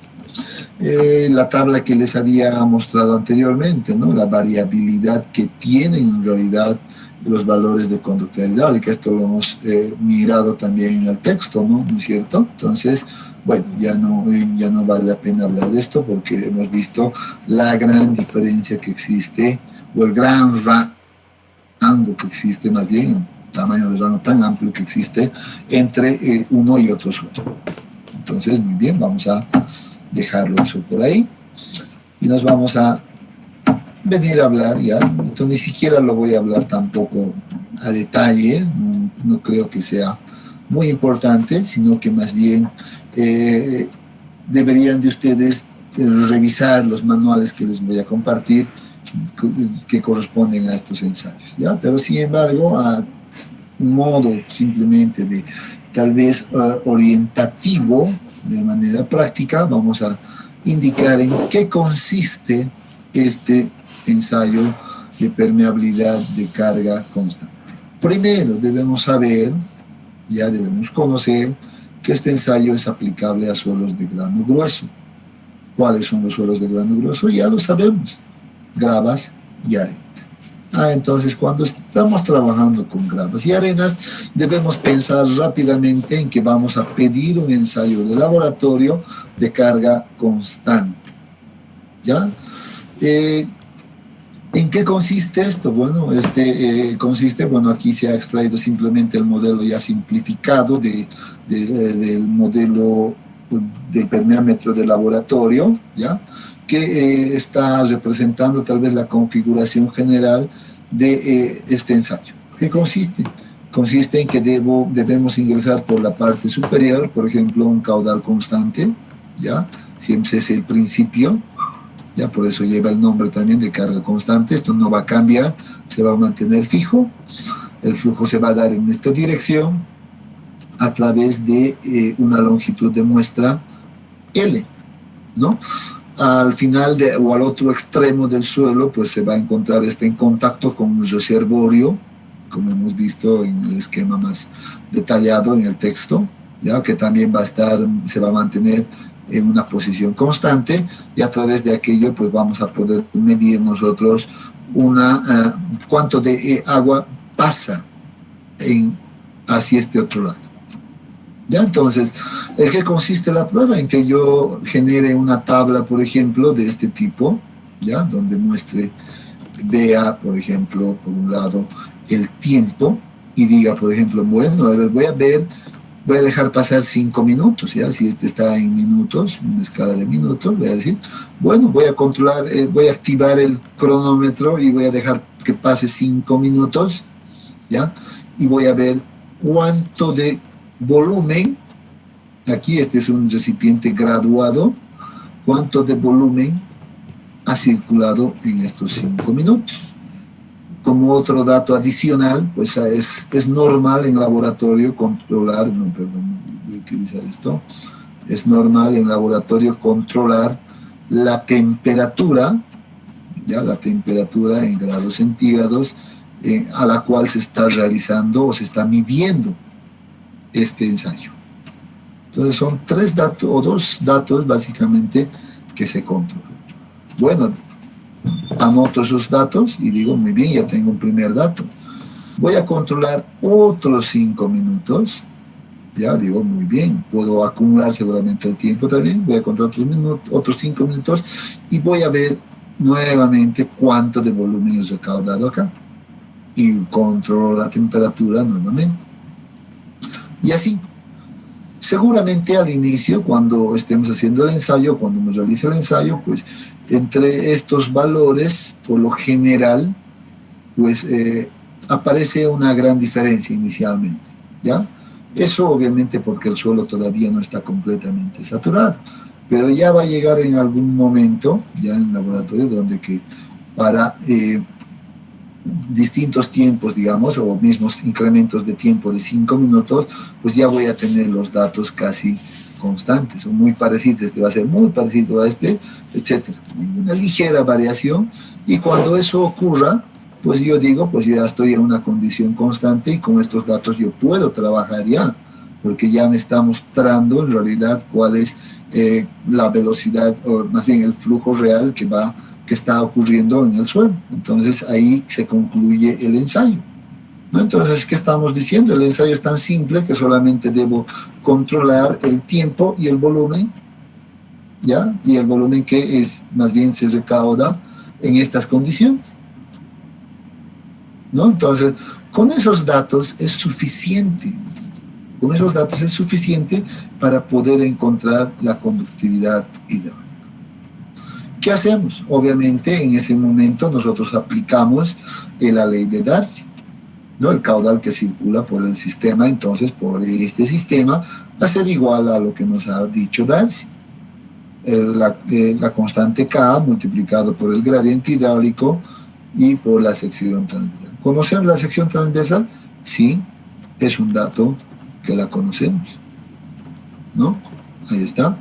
La tabla que les había mostrado anteriormente, ¿no? La variabilidad que tienen en realidad los valores de conductividad hidráulica. Esto lo hemos mirado también en el texto, ¿no? ¿No es cierto? Entonces, bueno, ya no vale la pena hablar de esto porque hemos visto la gran diferencia que existe, o el gran rango que existe, más bien, el tamaño de rango tan amplio que existe entre uno y otro suelo. Entonces, muy bien, vamos a dejarlo eso por ahí y nos vamos a venir a hablar ya. Esto ni siquiera lo voy a hablar tampoco a detalle, no creo que sea muy importante, sino que más bien deberían de ustedes revisar los manuales que les voy a compartir que corresponden a estos ensayos, ¿ya? Pero sin embargo, a modo simplemente de tal vez orientativo, de manera práctica, vamos a indicar en qué consiste este ensayo de permeabilidad de carga constante. Primero debemos saber, ya debemos conocer, que este ensayo es aplicable a suelos de grano grueso. ¿Cuáles son los suelos de grano grueso? Ya lo sabemos: gravas, y arenas. Entonces, cuando estamos trabajando con gravas y arenas, debemos pensar rápidamente en que vamos a pedir un ensayo de laboratorio de carga constante, ¿ya? ¿En qué consiste esto? Bueno, bueno, aquí se ha extraído simplemente el modelo ya simplificado del modelo del permeámetro de laboratorio, ¿ya? Que está representando tal vez la configuración general de este ensayo. ¿Qué consiste? Consiste en que debemos ingresar por la parte superior, por ejemplo, un caudal constante, ¿ya? Siempre es el principio, ¿ya? Por eso lleva el nombre también de carga constante. Esto no va a cambiar, se va a mantener fijo. El flujo se va a dar en esta dirección a través de una longitud de muestra L, ¿no? Al final o al otro extremo del suelo, pues se va a encontrar en contacto con un reservorio, como hemos visto en el esquema más detallado en el texto, ¿ya? Que también se va a mantener en una posición constante, y a través de aquello pues vamos a poder medir nosotros cuánto de agua pasa hacia este otro lado. ¿Ya? Entonces, ¿en qué consiste la prueba? En que yo genere una tabla, por ejemplo, de este tipo, ¿ya? Donde vea, por ejemplo, por un lado, el tiempo, y diga, por ejemplo, bueno, a ver, voy a dejar pasar 5 minutos, ¿ya? Si este está en minutos, en una escala de minutos, voy a decir, bueno, voy a activar el cronómetro y voy a dejar que pase 5 minutos, ¿ya? Y voy a ver cuánto de volumen, aquí este es un recipiente graduado, cuánto de volumen ha circulado en estos 5 minutos. Como otro dato adicional, pues es normal en laboratorio controlar, voy a utilizar esto, es normal en laboratorio controlar la temperatura, ya la temperatura en grados centígrados a la cual se está realizando o se está midiendo este ensayo. Entonces son 3 datos o 2 datos básicamente que se controlan. Bueno, anoto esos datos y digo, muy bien, ya tengo un primer dato. Voy a controlar otros 5 minutos. Ya digo, muy bien, puedo acumular seguramente el tiempo también. Voy a controlar otros 5 minutos y voy a ver nuevamente cuánto de volumen es recaudado acá. Y controlo la temperatura nuevamente. Y así. Seguramente al inicio, cuando estemos haciendo el ensayo, cuando nos realice el ensayo, pues entre estos valores, por lo general, pues aparece una gran diferencia inicialmente, ¿ya? Eso obviamente porque el suelo todavía no está completamente saturado, pero ya va a llegar en algún momento, ya en el laboratorio, donde que para distintos tiempos, digamos, o mismos incrementos de tiempo de 5 minutos, pues ya voy a tener los datos casi constantes o muy parecidos. Este va a ser muy parecido a este, etcétera. Una ligera variación, y cuando eso ocurra, pues yo digo, pues yo ya estoy en una condición constante y con estos datos yo puedo trabajar ya, porque ya me está mostrando en realidad cuál es la velocidad, o más bien el flujo real que está ocurriendo en el suelo. Entonces ahí se concluye el ensayo, ¿no? Entonces, ¿qué estamos diciendo? El ensayo es tan simple que solamente debo controlar el tiempo y el volumen, ¿ya? Y el volumen que más bien se recauda en estas condiciones, ¿no? Entonces, con esos datos es suficiente. Con esos datos es suficiente para poder encontrar la conductividad hidráulica. ¿Qué hacemos? Obviamente en ese momento nosotros aplicamos la ley de Darcy, ¿no? El caudal que circula por el sistema, entonces por este sistema va a ser igual a lo que nos ha dicho Darcy. La constante K multiplicado por el gradiente hidráulico y por la sección transversal. ¿Conocemos la sección transversal? Sí, es un dato que la conocemos, ¿no? Ahí está.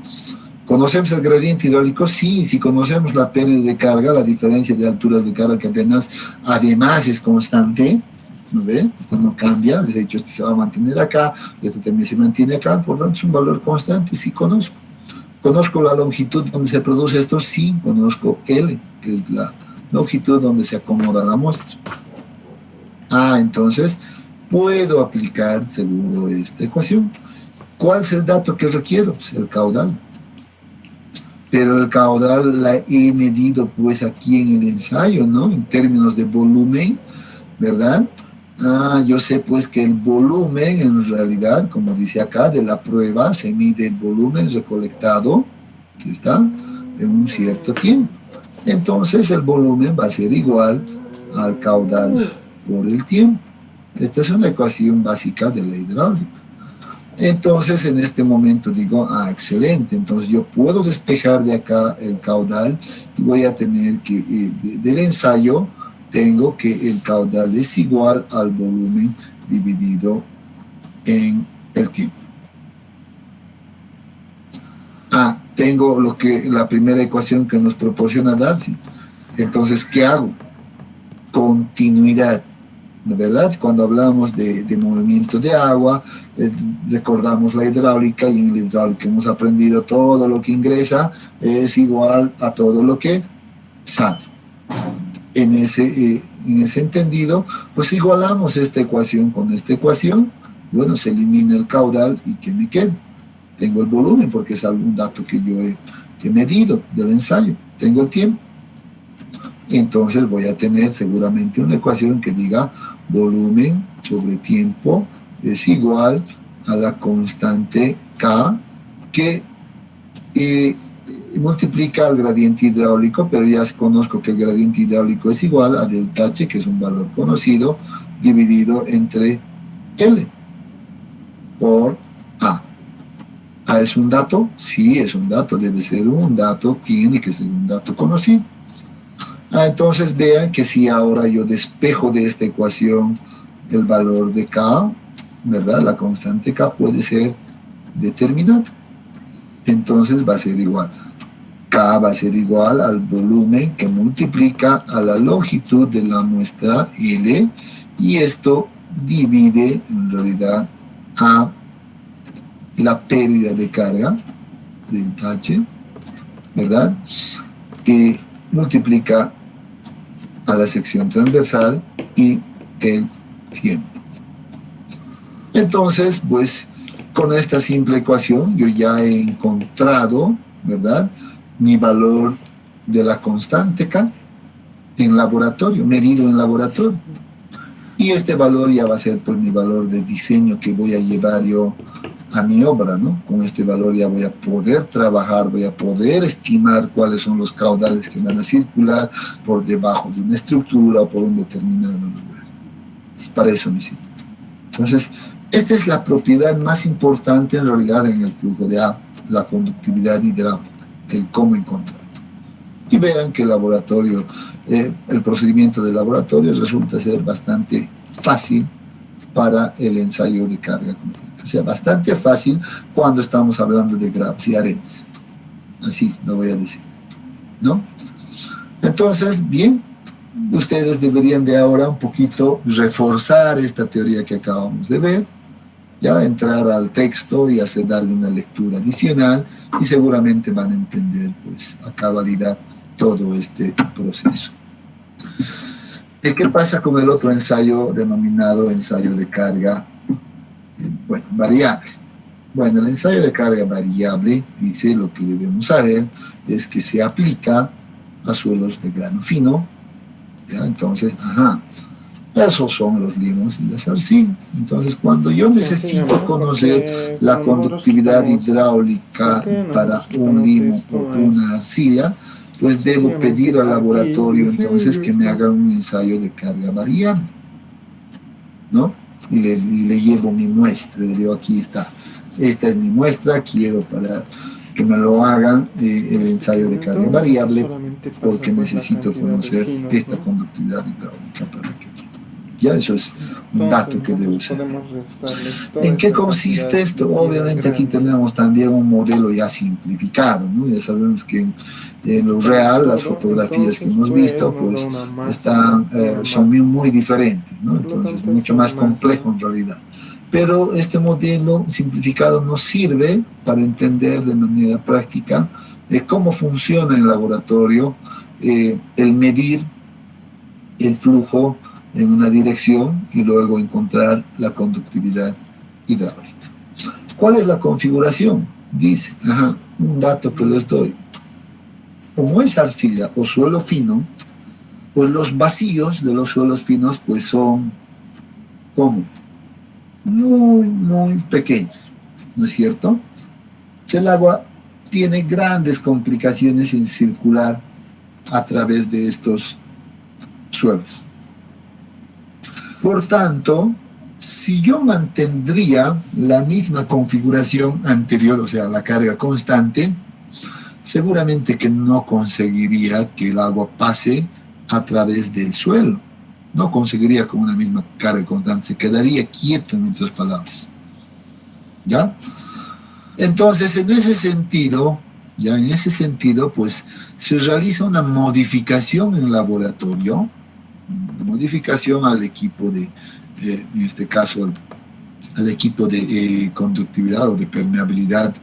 ¿Conocemos el gradiente hidráulico? Sí, si conocemos la pérdida de carga, la diferencia de alturas de carga, que además es constante, ¿no ve? Esto no cambia, de hecho este se va a mantener acá, este también se mantiene acá, por lo tanto es un valor constante, sí conozco. ¿Conozco la longitud donde se produce esto? Sí, conozco L, que es longitud donde se acomoda la muestra. Entonces puedo aplicar seguro esta ecuación. ¿Cuál es el dato que requiero? Pues el caudal. Pero el caudal la he medido pues aquí en el ensayo, ¿no? En términos de volumen, ¿verdad? Yo sé pues que el volumen en realidad, como dice acá, de la prueba se mide el volumen recolectado, que está en un cierto tiempo. Entonces el volumen va a ser igual al caudal por el tiempo. Esta es una ecuación básica de la hidráulica. Entonces en este momento digo, excelente, entonces yo puedo despejar de acá el caudal y voy a tener que, del ensayo, tengo que el caudal es igual al volumen dividido en el tiempo. Tengo la primera ecuación que nos proporciona Darcy. Entonces, ¿qué hago? Continuidad. ¿Verdad? Cuando hablamos de movimiento de agua, recordamos la hidráulica, y en la hidráulica hemos aprendido todo lo que ingresa es igual a todo lo que sale. En ese entendido, pues igualamos esta ecuación con esta ecuación. Bueno, se elimina el caudal y ¿qué me queda? Tengo el volumen porque es algún dato que yo he medido del ensayo. Tengo el tiempo. Entonces voy a tener seguramente una ecuación que diga volumen sobre tiempo es igual a la constante K que multiplica el gradiente hidráulico, pero ya conozco que el gradiente hidráulico es igual a delta H, que es un valor conocido, dividido entre L por A. ¿Es un dato? Sí, es un dato, debe ser un dato, tiene que ser un dato conocido. Entonces vean que si ahora yo despejo de esta ecuación el valor de K, ¿verdad? La constante K puede ser determinada. Entonces va a ser igual. K va a ser igual al volumen que multiplica a la longitud de la muestra L, y esto divide en realidad a la pérdida de carga del H, ¿verdad? Que multiplica a la sección transversal y el tiempo. Entonces, pues, con esta simple ecuación yo ya he encontrado, ¿verdad?, mi valor de la constante K en laboratorio, medido en laboratorio. Y este valor ya va a ser pues mi valor de diseño que voy a llevar yo a mi obra, ¿no? Con este valor ya voy a poder trabajar, voy a poder estimar cuáles son los caudales que van a circular por debajo de una estructura o por un determinado lugar. Para eso me sirve. Entonces, esta es la propiedad más importante en realidad en el flujo de agua, la conductividad hidráulica, el cómo encontrar. Y vean que el laboratorio, el procedimiento del laboratorio resulta ser bastante fácil para el ensayo de carga completa. O sea, bastante fácil cuando estamos hablando de graves y arenas. Así lo voy a decir, ¿no? Entonces, bien, ustedes deberían de ahora un poquito reforzar esta teoría que acabamos de ver, ya entrar al texto y darle una lectura adicional, y seguramente van a entender pues a cabalidad todo este proceso. ¿Qué pasa con el otro ensayo denominado ensayo de carga variable? Bueno, el ensayo de carga variable dice, lo que debemos saber es que se aplica a suelos de grano fino, ¿ya? Entonces, esos son los limos y las arcillas. Entonces, cuando yo necesito conocer la conductividad hidráulica para un limo o una arcilla, pues debo pedir al laboratorio entonces que me haga un ensayo de carga variable, ¿no? Y le llevo mi muestra, le digo, aquí está, esta es mi muestra, quiero para que me lo hagan el ensayo de carga variable, porque necesito conocer esta conductividad hidráulica para que... Ya eso es un dato que debo usar. ¿En qué consiste esto? Obviamente aquí tenemos también un modelo ya simplificado, ¿no? Ya sabemos que en lo real las fotografías que hemos visto pues son muy diferentes, ¿no? Entonces mucho más complejo en realidad. Pero este modelo simplificado nos sirve para entender de manera práctica cómo funciona en el laboratorio el medir el flujo en una dirección y luego encontrar la conductividad hidráulica. ¿Cuál es la configuración? Dice, un dato que les doy. Como es arcilla o suelo fino, pues los vacíos de los suelos finos pues son como muy pequeños, ¿no es cierto? El agua tiene grandes complicaciones en circular a través de estos suelos. Por tanto, si yo mantendría la misma configuración anterior, o sea, la carga constante, seguramente que no conseguiría que el agua pase a través del suelo. No conseguiría con una misma carga constante, se quedaría quieto, en otras palabras. ¿Ya? Entonces, en ese sentido, pues se realiza una modificación en laboratorio, modificación al equipo de, en este caso, al equipo de conductividad o de permeabilidad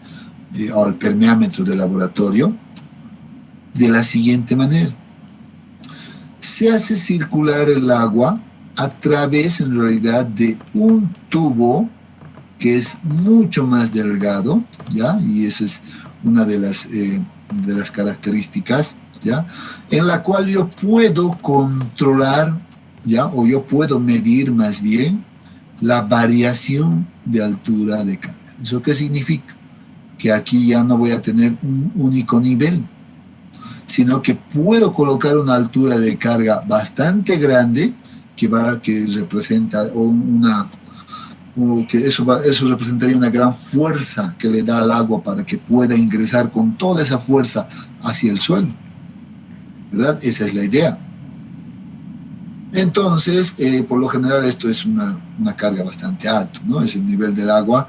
o al permeámetro de laboratorio, de la siguiente manera. Se hace circular el agua a través, en realidad, de un tubo que es mucho más delgado, ¿ya? Y esa es una de las características, ¿ya? En la cual yo puedo controlar, ¿ya? O yo puedo medir más bien la variación de altura de carga. ¿Eso qué significa? Que aquí ya no voy a tener un único nivel, sino que puedo colocar una altura de carga bastante grande que representa eso representaría una gran fuerza que le da al agua para que pueda ingresar con toda esa fuerza hacia el suelo, ¿verdad? Esa es la idea. Entonces, por lo general esto es una carga bastante alta, ¿no? Es el nivel del agua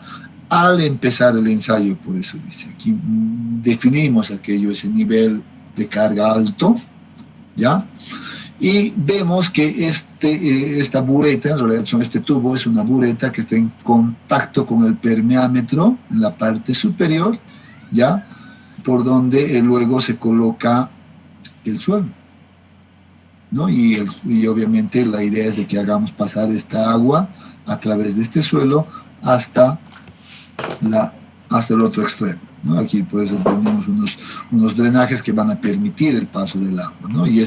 al empezar el ensayo, por eso dice aquí, definimos ese nivel de carga alto, ¿ya? Y vemos que esta bureta, en realidad este tubo es una bureta que está en contacto con el permeámetro en la parte superior, ¿ya? Por donde luego se coloca el suelo, ¿no? Y obviamente la idea es de que hagamos pasar esta agua a través de este suelo hasta el otro extremo, ¿no? Aquí por eso tenemos unos drenajes que van a permitir el paso del agua, ¿no? Y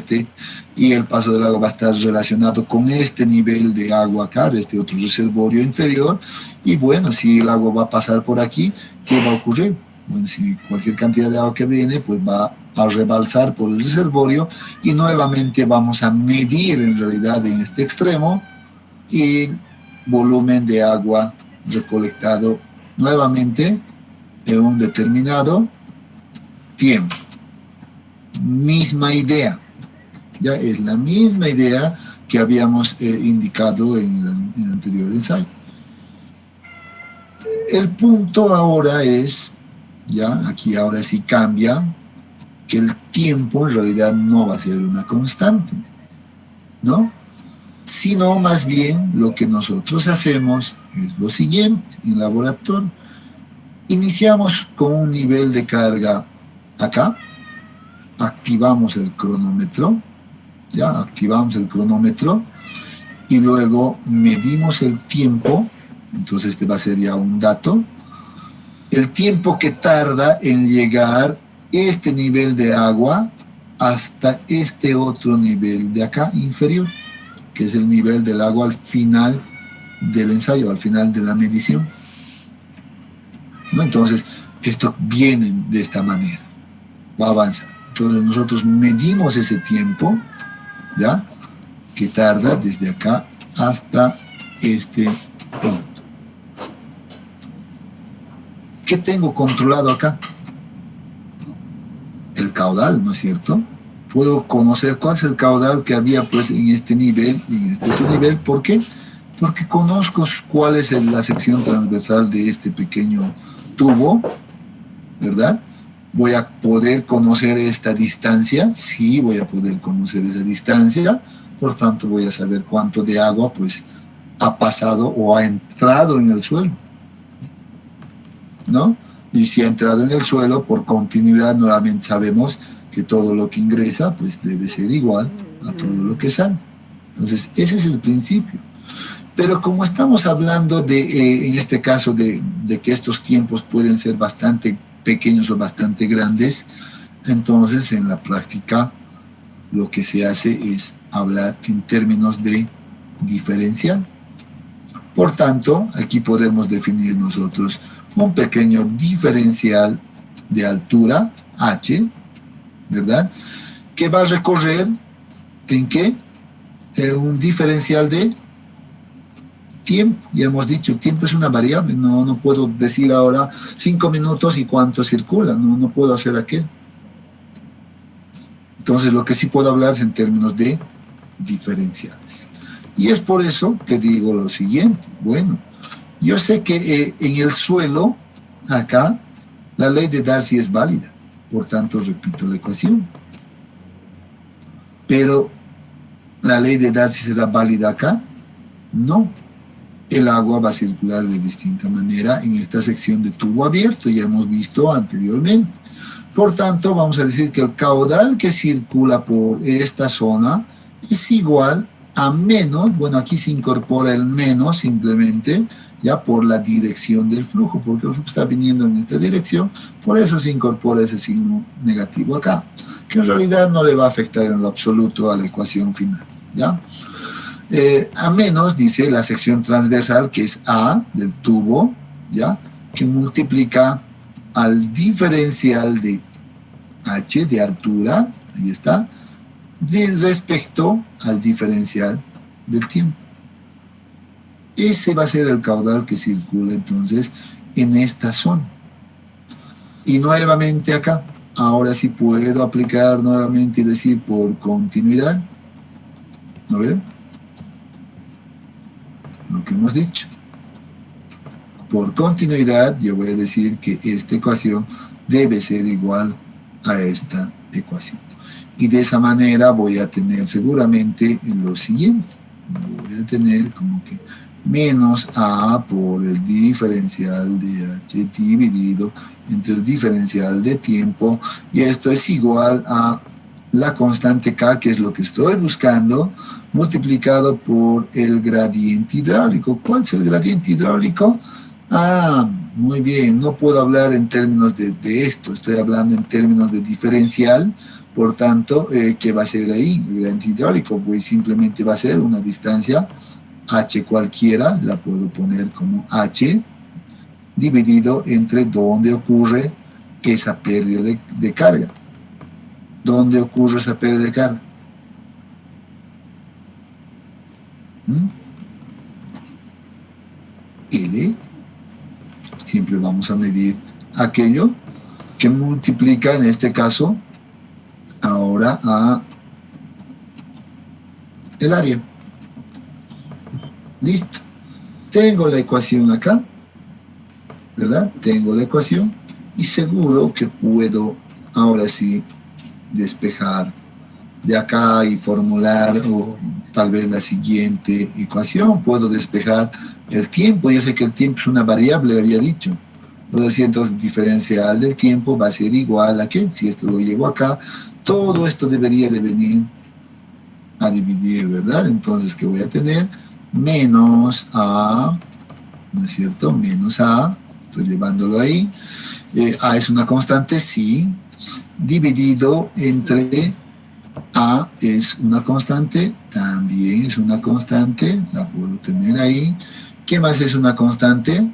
el paso del agua va a estar relacionado con este nivel de agua acá, de este otro reservorio inferior. Y bueno, si el agua va a pasar por aquí, ¿qué va a ocurrir? Bueno, si cualquier cantidad de agua que viene, pues va a rebalsar por el reservorio y nuevamente vamos a medir en realidad en este extremo el volumen de agua recolectado nuevamente en un determinado tiempo. Misma idea, ya es la misma idea que habíamos indicado en el anterior ensayo. El punto ahora es, ya aquí ahora sí cambia, que el tiempo en realidad no va a ser una constante, ¿no? Sino más bien lo que nosotros hacemos es lo siguiente en laboratorio. Iniciamos con un nivel de carga acá, activamos el cronómetro, ya activamos el cronómetro y luego medimos el tiempo, entonces este va a ser ya un dato, el tiempo que tarda en llegar este nivel de agua hasta este otro nivel de acá inferior, que es el nivel del agua al final del ensayo, al final de la medición, ¿no? Entonces, esto viene de esta manera, va a avanzar. Entonces, nosotros medimos ese tiempo, ¿ya? Que tarda desde acá hasta este punto. ¿Qué tengo controlado acá? El caudal, ¿no es cierto? Puedo conocer cuál es el caudal que había pues en este nivel y en este otro nivel. ¿Por qué? Porque conozco cuál es la sección transversal de este pequeño tubo, ¿verdad? ¿Voy a poder conocer esta distancia? Sí, voy a poder conocer esa distancia. Por tanto, voy a saber cuánto de agua pues ha pasado o ha entrado en el suelo, ¿no? Y si ha entrado en el suelo, por continuidad nuevamente sabemos que todo lo que ingresa pues debe ser igual a todo lo que sale. Entonces, ese es el principio. Pero como estamos hablando en este caso, de que estos tiempos pueden ser bastante pequeños o bastante grandes, entonces en la práctica lo que se hace es hablar en términos de diferencial. Por tanto, aquí podemos definir nosotros un pequeño diferencial de altura, h, ¿verdad? Que va a recorrer, ¿en qué? En un diferencial de tiempo. Ya hemos dicho, el tiempo es una variable, no puedo decir ahora 5 minutos y cuánto circula, no puedo hacer aquello. Entonces lo que sí puedo hablar es en términos de diferenciales. Y es por eso que digo lo siguiente. Bueno, yo sé que en el suelo, acá, la ley de Darcy es válida. Por tanto, repito la ecuación. Pero, ¿la ley de Darcy será válida acá? No. El agua va a circular de distinta manera en esta sección de tubo abierto, ya hemos visto anteriormente. Por tanto, vamos a decir que el caudal que circula por esta zona es igual a menos, bueno, aquí se incorpora el menos simplemente, ya por la dirección del flujo, porque el flujo está viniendo en esta dirección, por eso se incorpora ese signo negativo acá, que en realidad no le va a afectar en lo absoluto a la ecuación final, ¿ya? A menos, dice la sección transversal, que es A del tubo, ¿ya? Que multiplica al diferencial de H de altura, ahí está, respecto al diferencial del tiempo. Ese va a ser el caudal que circula entonces en esta zona. Y nuevamente acá, ahora sí puedo aplicar nuevamente y decir por continuidad, ¿no ven? Lo que hemos dicho. Por continuidad, yo voy a decir que esta ecuación debe ser igual a esta ecuación. Y de esa manera voy a tener seguramente lo siguiente. Voy a tener como que menos A por el diferencial de H dividido entre el diferencial de tiempo. Y esto es igual a la constante K, que es lo que estoy buscando, multiplicado por el gradiente hidráulico. ¿Cuál es el gradiente hidráulico? Ah, muy bien, no puedo hablar en términos de esto, estoy hablando en términos de diferencial. Por tanto, ¿qué va a ser ahí? El gradiente hidráulico, pues simplemente va a ser una distancia h cualquiera, la puedo poner como h, dividido entre donde ocurre esa pérdida de carga. ¿Dónde ocurre esa pérdida de carga? L. Siempre vamos a medir aquello que multiplica, en este caso, ahora a el área. Listo. Tengo la ecuación acá, ¿verdad? Tengo la ecuación y seguro que puedo ahora sí despejar de acá y formular o tal vez la siguiente ecuación. Puedo despejar el tiempo. Yo sé que el tiempo es una variable, había dicho. Entonces, diferencial del tiempo va a ser igual a ¿qué? Si esto lo llevo acá, todo esto debería de venir a dividir, ¿verdad? Entonces, ¿qué voy a tener? Menos A, ¿no es cierto? Menos A, estoy llevándolo ahí. A es una constante, sí, dividido entre A es una constante, también es una constante, la puedo tener ahí. ¿Qué más es una constante?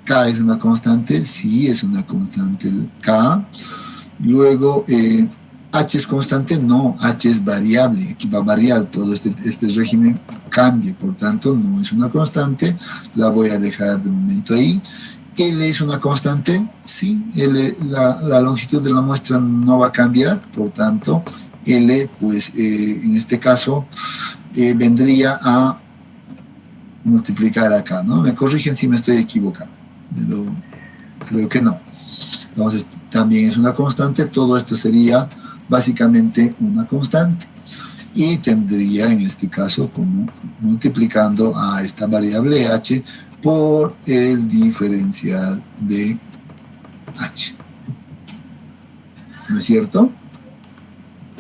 K es una constante, sí, es una constante K. Luego, H es constante, no, H es variable, aquí va a variar, todo este régimen cambia, por tanto no es una constante, la voy a dejar de momento ahí. L es una constante, sí, la longitud de la muestra no va a cambiar, por tanto L, pues en este caso vendría a multiplicar acá, ¿no? Me corrigen si me estoy equivocando, pero creo que no. Entonces también es una constante, todo esto sería básicamente una constante y tendría en este caso como multiplicando a esta variable h por el diferencial de h, ¿no es cierto?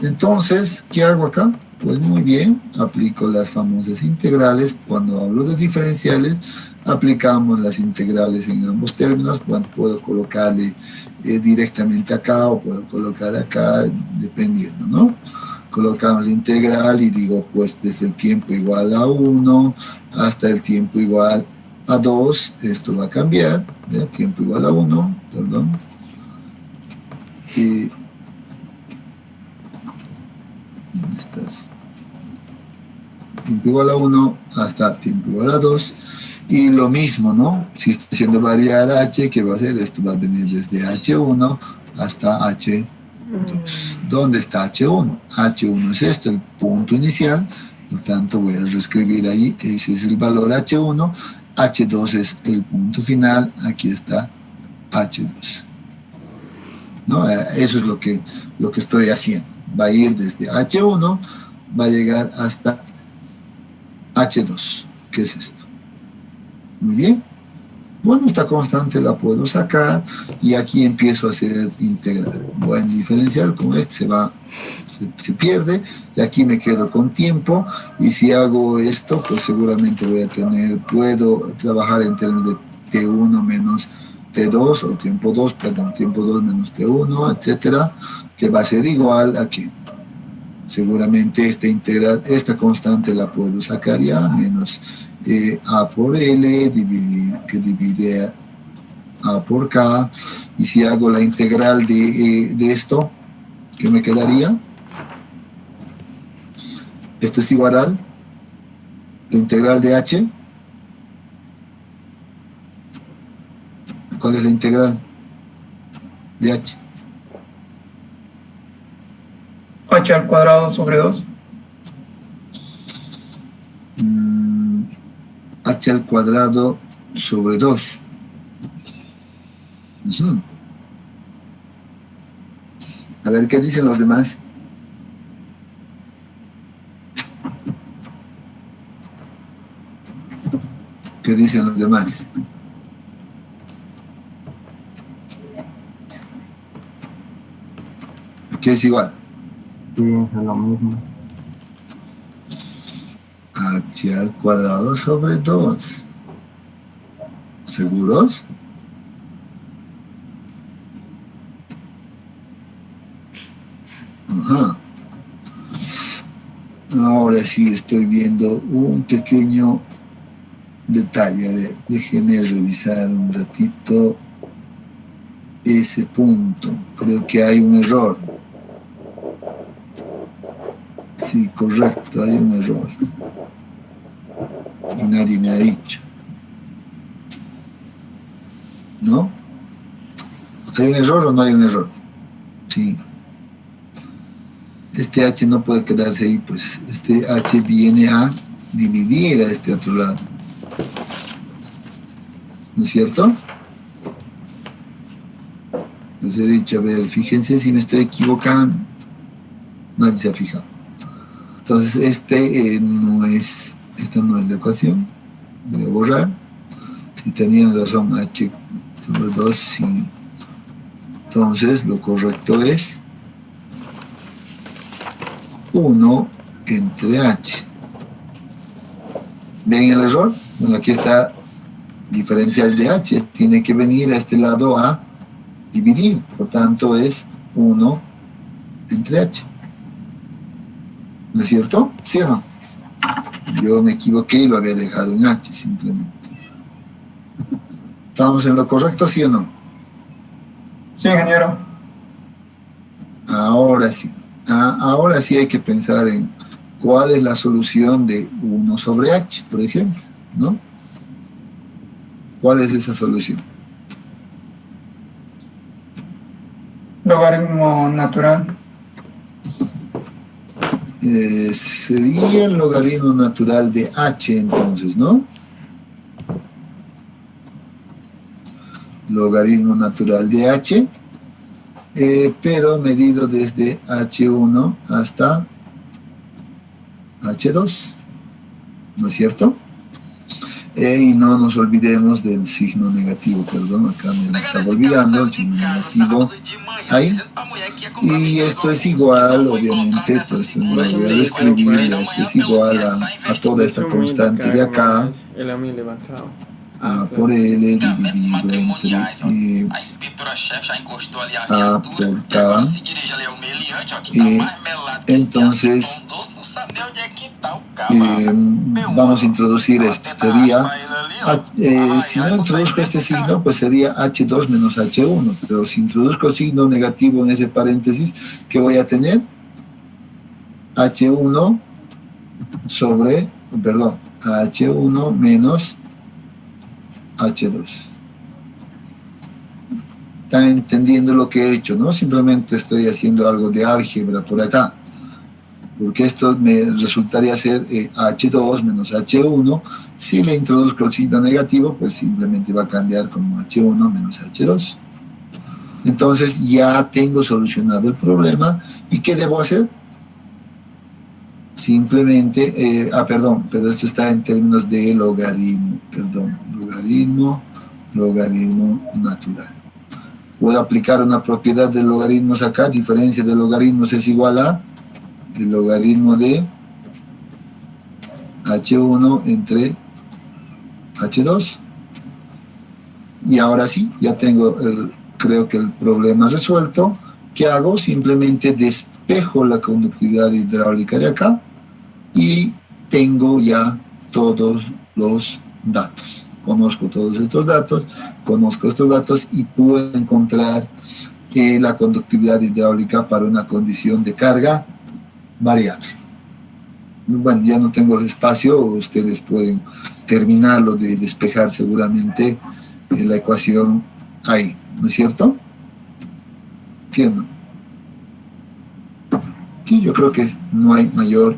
Entonces, ¿qué hago acá? Pues muy bien, aplico las famosas integrales. Cuando hablo de diferenciales, aplicamos las integrales en ambos términos. Cuando puedo colocarle directamente acá o puedo colocar acá, dependiendo, ¿no? Colocamos la integral y digo, pues desde el tiempo igual a 1 hasta el tiempo igual a 2, esto va a cambiar, ¿ya? Tiempo igual a 1, perdón. ¿Dónde estás? Tiempo igual a 1 hasta tiempo igual a 2. Y lo mismo, ¿no? Si estoy haciendo variar h, ¿qué va a hacer? Esto va a venir desde h1 hasta h2. ¿Dónde está h1? h1 es esto, el punto inicial. Por tanto, voy a reescribir ahí. Ese es el valor h1. h2 es el punto final. Aquí está h2. ¿No? Eso es lo que estoy haciendo. Va a ir desde h1, va a llegar hasta h2. ¿Qué es esto? Muy bien. Bueno, esta constante la puedo sacar y aquí empiezo a hacer integral. Voy a diferencial, con este se pierde y aquí me quedo con tiempo, y si hago esto, pues seguramente puedo trabajar en términos de T1 menos T2 o tiempo 2, perdón, tiempo 2 menos T1, etcétera, que va a ser igual a que seguramente esta constante la puedo sacar ya, menos A por L, que divide A por K, y si hago la integral de esto, ¿qué me quedaría? Esto es igual a la integral de H. ¿Cuál es la integral de H? H al cuadrado sobre 2. H al cuadrado sobre 2. A ver, ¿qué dicen los demás? ¿Qué dicen los demás? ¿Qué es igual? Sí, es lo mismo. H al cuadrado sobre 2. ¿Seguros? Ajá. Ahora sí estoy viendo un pequeño detalle. A ver, déjenme revisar un ratito ese punto. Creo que hay un error. Sí, correcto, hay un error. Y nadie me ha dicho. ¿No? ¿Hay un error o no hay un error? Sí. Este h no puede quedarse ahí, pues este h viene a dividir a este otro lado. ¿No es cierto? Les he dicho, a ver, fíjense si me estoy equivocando. Nadie se ha fijado. Entonces, esta no es la ecuación. Voy a borrar. Si tenían razón, h sobre 2, sí. Entonces, lo correcto es 1 entre h. ¿Ven el error? Bueno, aquí está diferencial de h. Tiene que venir a este lado a dividir. Por tanto, es 1 entre h. ¿No es cierto? ¿Sí o no? Yo me equivoqué y lo había dejado en h simplemente. ¿Estamos en lo correcto, sí o no? Sí, ingeniero. Ahora sí. Ahora sí hay que pensar en cuál es la solución de 1 sobre h, por ejemplo, ¿no? ¿Cuál es esa solución? Logaritmo natural. Sería el logaritmo natural de h entonces, ¿no? Logaritmo natural de h, pero medido desde h1 hasta h2, ¿no es cierto? Y no nos olvidemos del signo negativo, perdón, acá me estaba olvidando el signo negativo ahí. Y esto es igual, obviamente, pues esto no lo voy a describir, esto es igual a toda esta constante de acá, A por L dividido entre A por K. Entonces, vamos a introducir esto. Sería, si no introduzco este signo, pues sería H2 menos H1. Pero si introduzco signo negativo en ese paréntesis, ¿qué voy a tener? H1 sobre, perdón, H1 menos H2. ¿Están entendiendo lo que he hecho? No simplemente estoy haciendo algo de álgebra por acá, porque esto me resultaría ser H2 menos H1. Si le introduzco el signo negativo, pues simplemente va a cambiar como H1 menos H2. Entonces ya tengo solucionado el problema. ¿Y qué debo hacer? Simplemente, perdón, pero esto está en términos de logaritmo, perdón, logaritmo natural. Puedo aplicar una propiedad de logaritmos acá. Diferencia de logaritmos es igual a el logaritmo de H1 entre H2. Y ahora sí, ya tengo, creo que el problema resuelto. ¿Qué hago? Simplemente despejo la conductividad hidráulica de acá y tengo ya todos los datos. Conozco todos estos datos, y puedo encontrar la conductividad hidráulica para una condición de carga variable. Bueno, ya no tengo el espacio, ustedes pueden terminarlo de despejar seguramente la ecuación ahí, ¿no es cierto? ¿Sí o no? Sí, yo creo que no hay mayor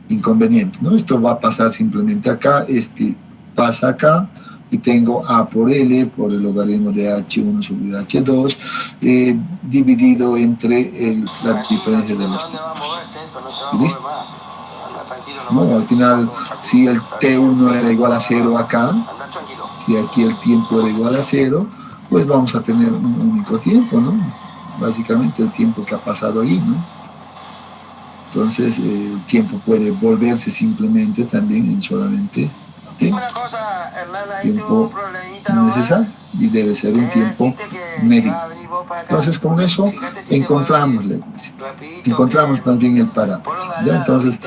inconveniente, ¿no? Esto va a pasar simplemente acá, este pasa acá, y tengo A por L por el logaritmo de H1 sobre H2 dividido entre la diferencia de los tipos. ¿Y listo? No, al final, si el T1 era igual a 0 acá, si aquí el tiempo era igual a 0, pues vamos a tener un único tiempo, ¿no? Básicamente el tiempo que ha pasado ahí, ¿no? Entonces el tiempo puede volverse simplemente también en solamente tiempo necesario, y debe ser un tiempo medio. Entonces con eso encontramos la ecuación, encontramos más bien el parámetro. ¿Ya? Entonces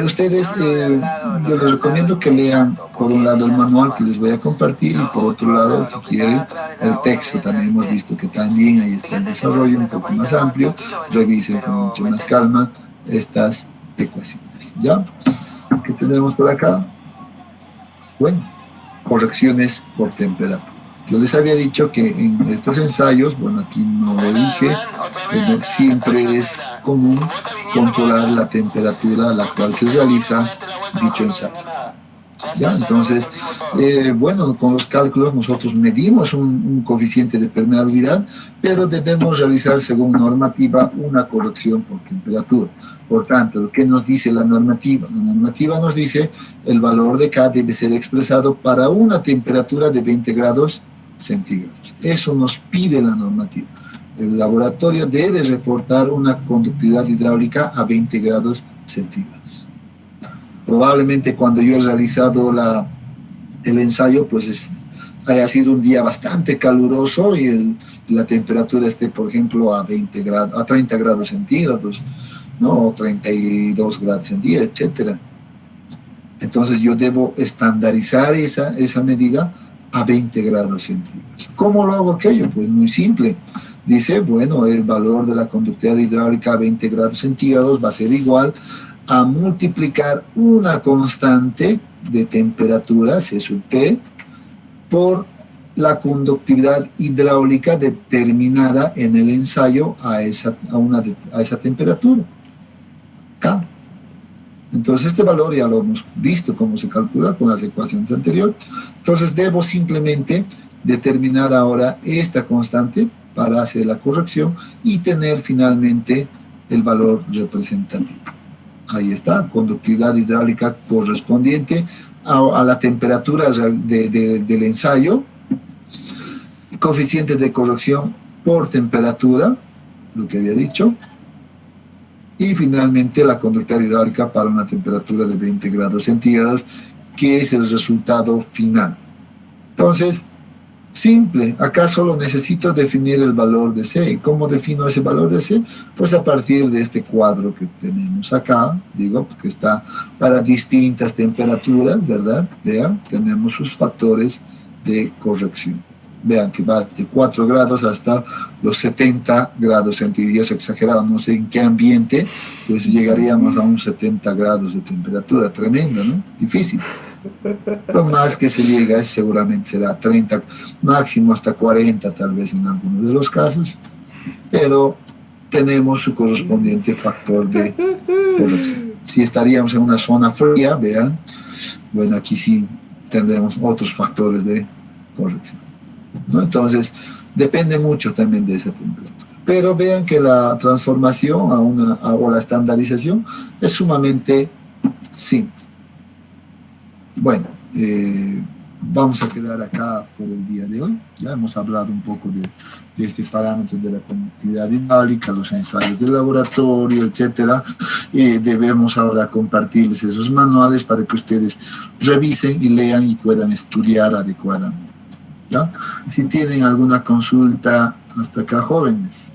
ustedes, yo les recomiendo que lean por un lado el manual que les voy a compartir, y por otro lado, si quieren, el texto. También hemos visto que también ahí está en desarrollo un poco más amplio. Revisen con mucho más calma estas ecuaciones. ¿Ya? ¿Qué tenemos por acá? Bueno, correcciones por temperatura. Yo les había dicho que en estos ensayos, bueno, aquí no lo dije, pero siempre es común controlar la temperatura a la cual se realiza dicho ensayo. ¿Ya? Entonces, bueno, con los cálculos nosotros medimos un coeficiente de permeabilidad, pero debemos realizar según normativa una corrección por temperatura. Por tanto, ¿qué nos dice la normativa? La normativa nos dice el valor de K debe ser expresado para una temperatura de 20 grados centígrados. Eso nos pide la normativa. El laboratorio debe reportar una conductividad hidráulica a 20 grados centígrados. Probablemente cuando yo he realizado el ensayo, pues haya sido un día bastante caluroso y la temperatura esté, por ejemplo, a 30 grados centígrados, ¿no? O 32 grados centígrados, etc. Entonces yo debo estandarizar esa medida a 20 grados centígrados. ¿Cómo lo hago aquello? Pues muy simple. Dice, bueno, el valor de la conductividad hidráulica a 20 grados centígrados va a ser igual a multiplicar una constante de temperatura, C sub T, por la conductividad hidráulica determinada en el ensayo a esa temperatura, K. Entonces este valor ya lo hemos visto cómo se calcula con las ecuaciones anteriores. Entonces debo simplemente determinar ahora esta constante para hacer la corrección y tener finalmente el valor representativo. ahí está, conductividad hidráulica correspondiente a la temperatura del ensayo, coeficiente de corrección por temperatura, lo que había dicho, y finalmente la conductividad hidráulica para una temperatura de 20 grados centígrados, que es el resultado final. Entonces, simple, acá solo necesito definir el valor de C. ¿Cómo defino ese valor de C? Pues a partir de este cuadro que tenemos acá, digo, porque está para distintas temperaturas, ¿verdad? Vean, tenemos sus factores de corrección. Vean que va de 4 grados hasta los 70 grados centígrados, exagerado, no sé en qué ambiente, pues llegaríamos a un 70 grados de temperatura, tremendo, ¿no? Difícil. Lo más que se llega seguramente será 30, máximo hasta 40 tal vez en algunos de los casos, pero tenemos su correspondiente factor de corrección. Si estaríamos en una zona fría, vean, bueno, aquí sí tendremos otros factores de corrección, ¿no? Entonces, depende mucho también de esa temperatura. Pero vean que la transformación o la estandarización es sumamente simple. Bueno, vamos a quedar acá por el día de hoy. Ya hemos hablado un poco de este parámetro de la conductividad hidráulica, los ensayos de laboratorio, etcétera. Debemos ahora compartirles esos manuales para que ustedes revisen y lean y puedan estudiar adecuadamente, ¿ya? Si tienen alguna consulta, hasta acá, jóvenes.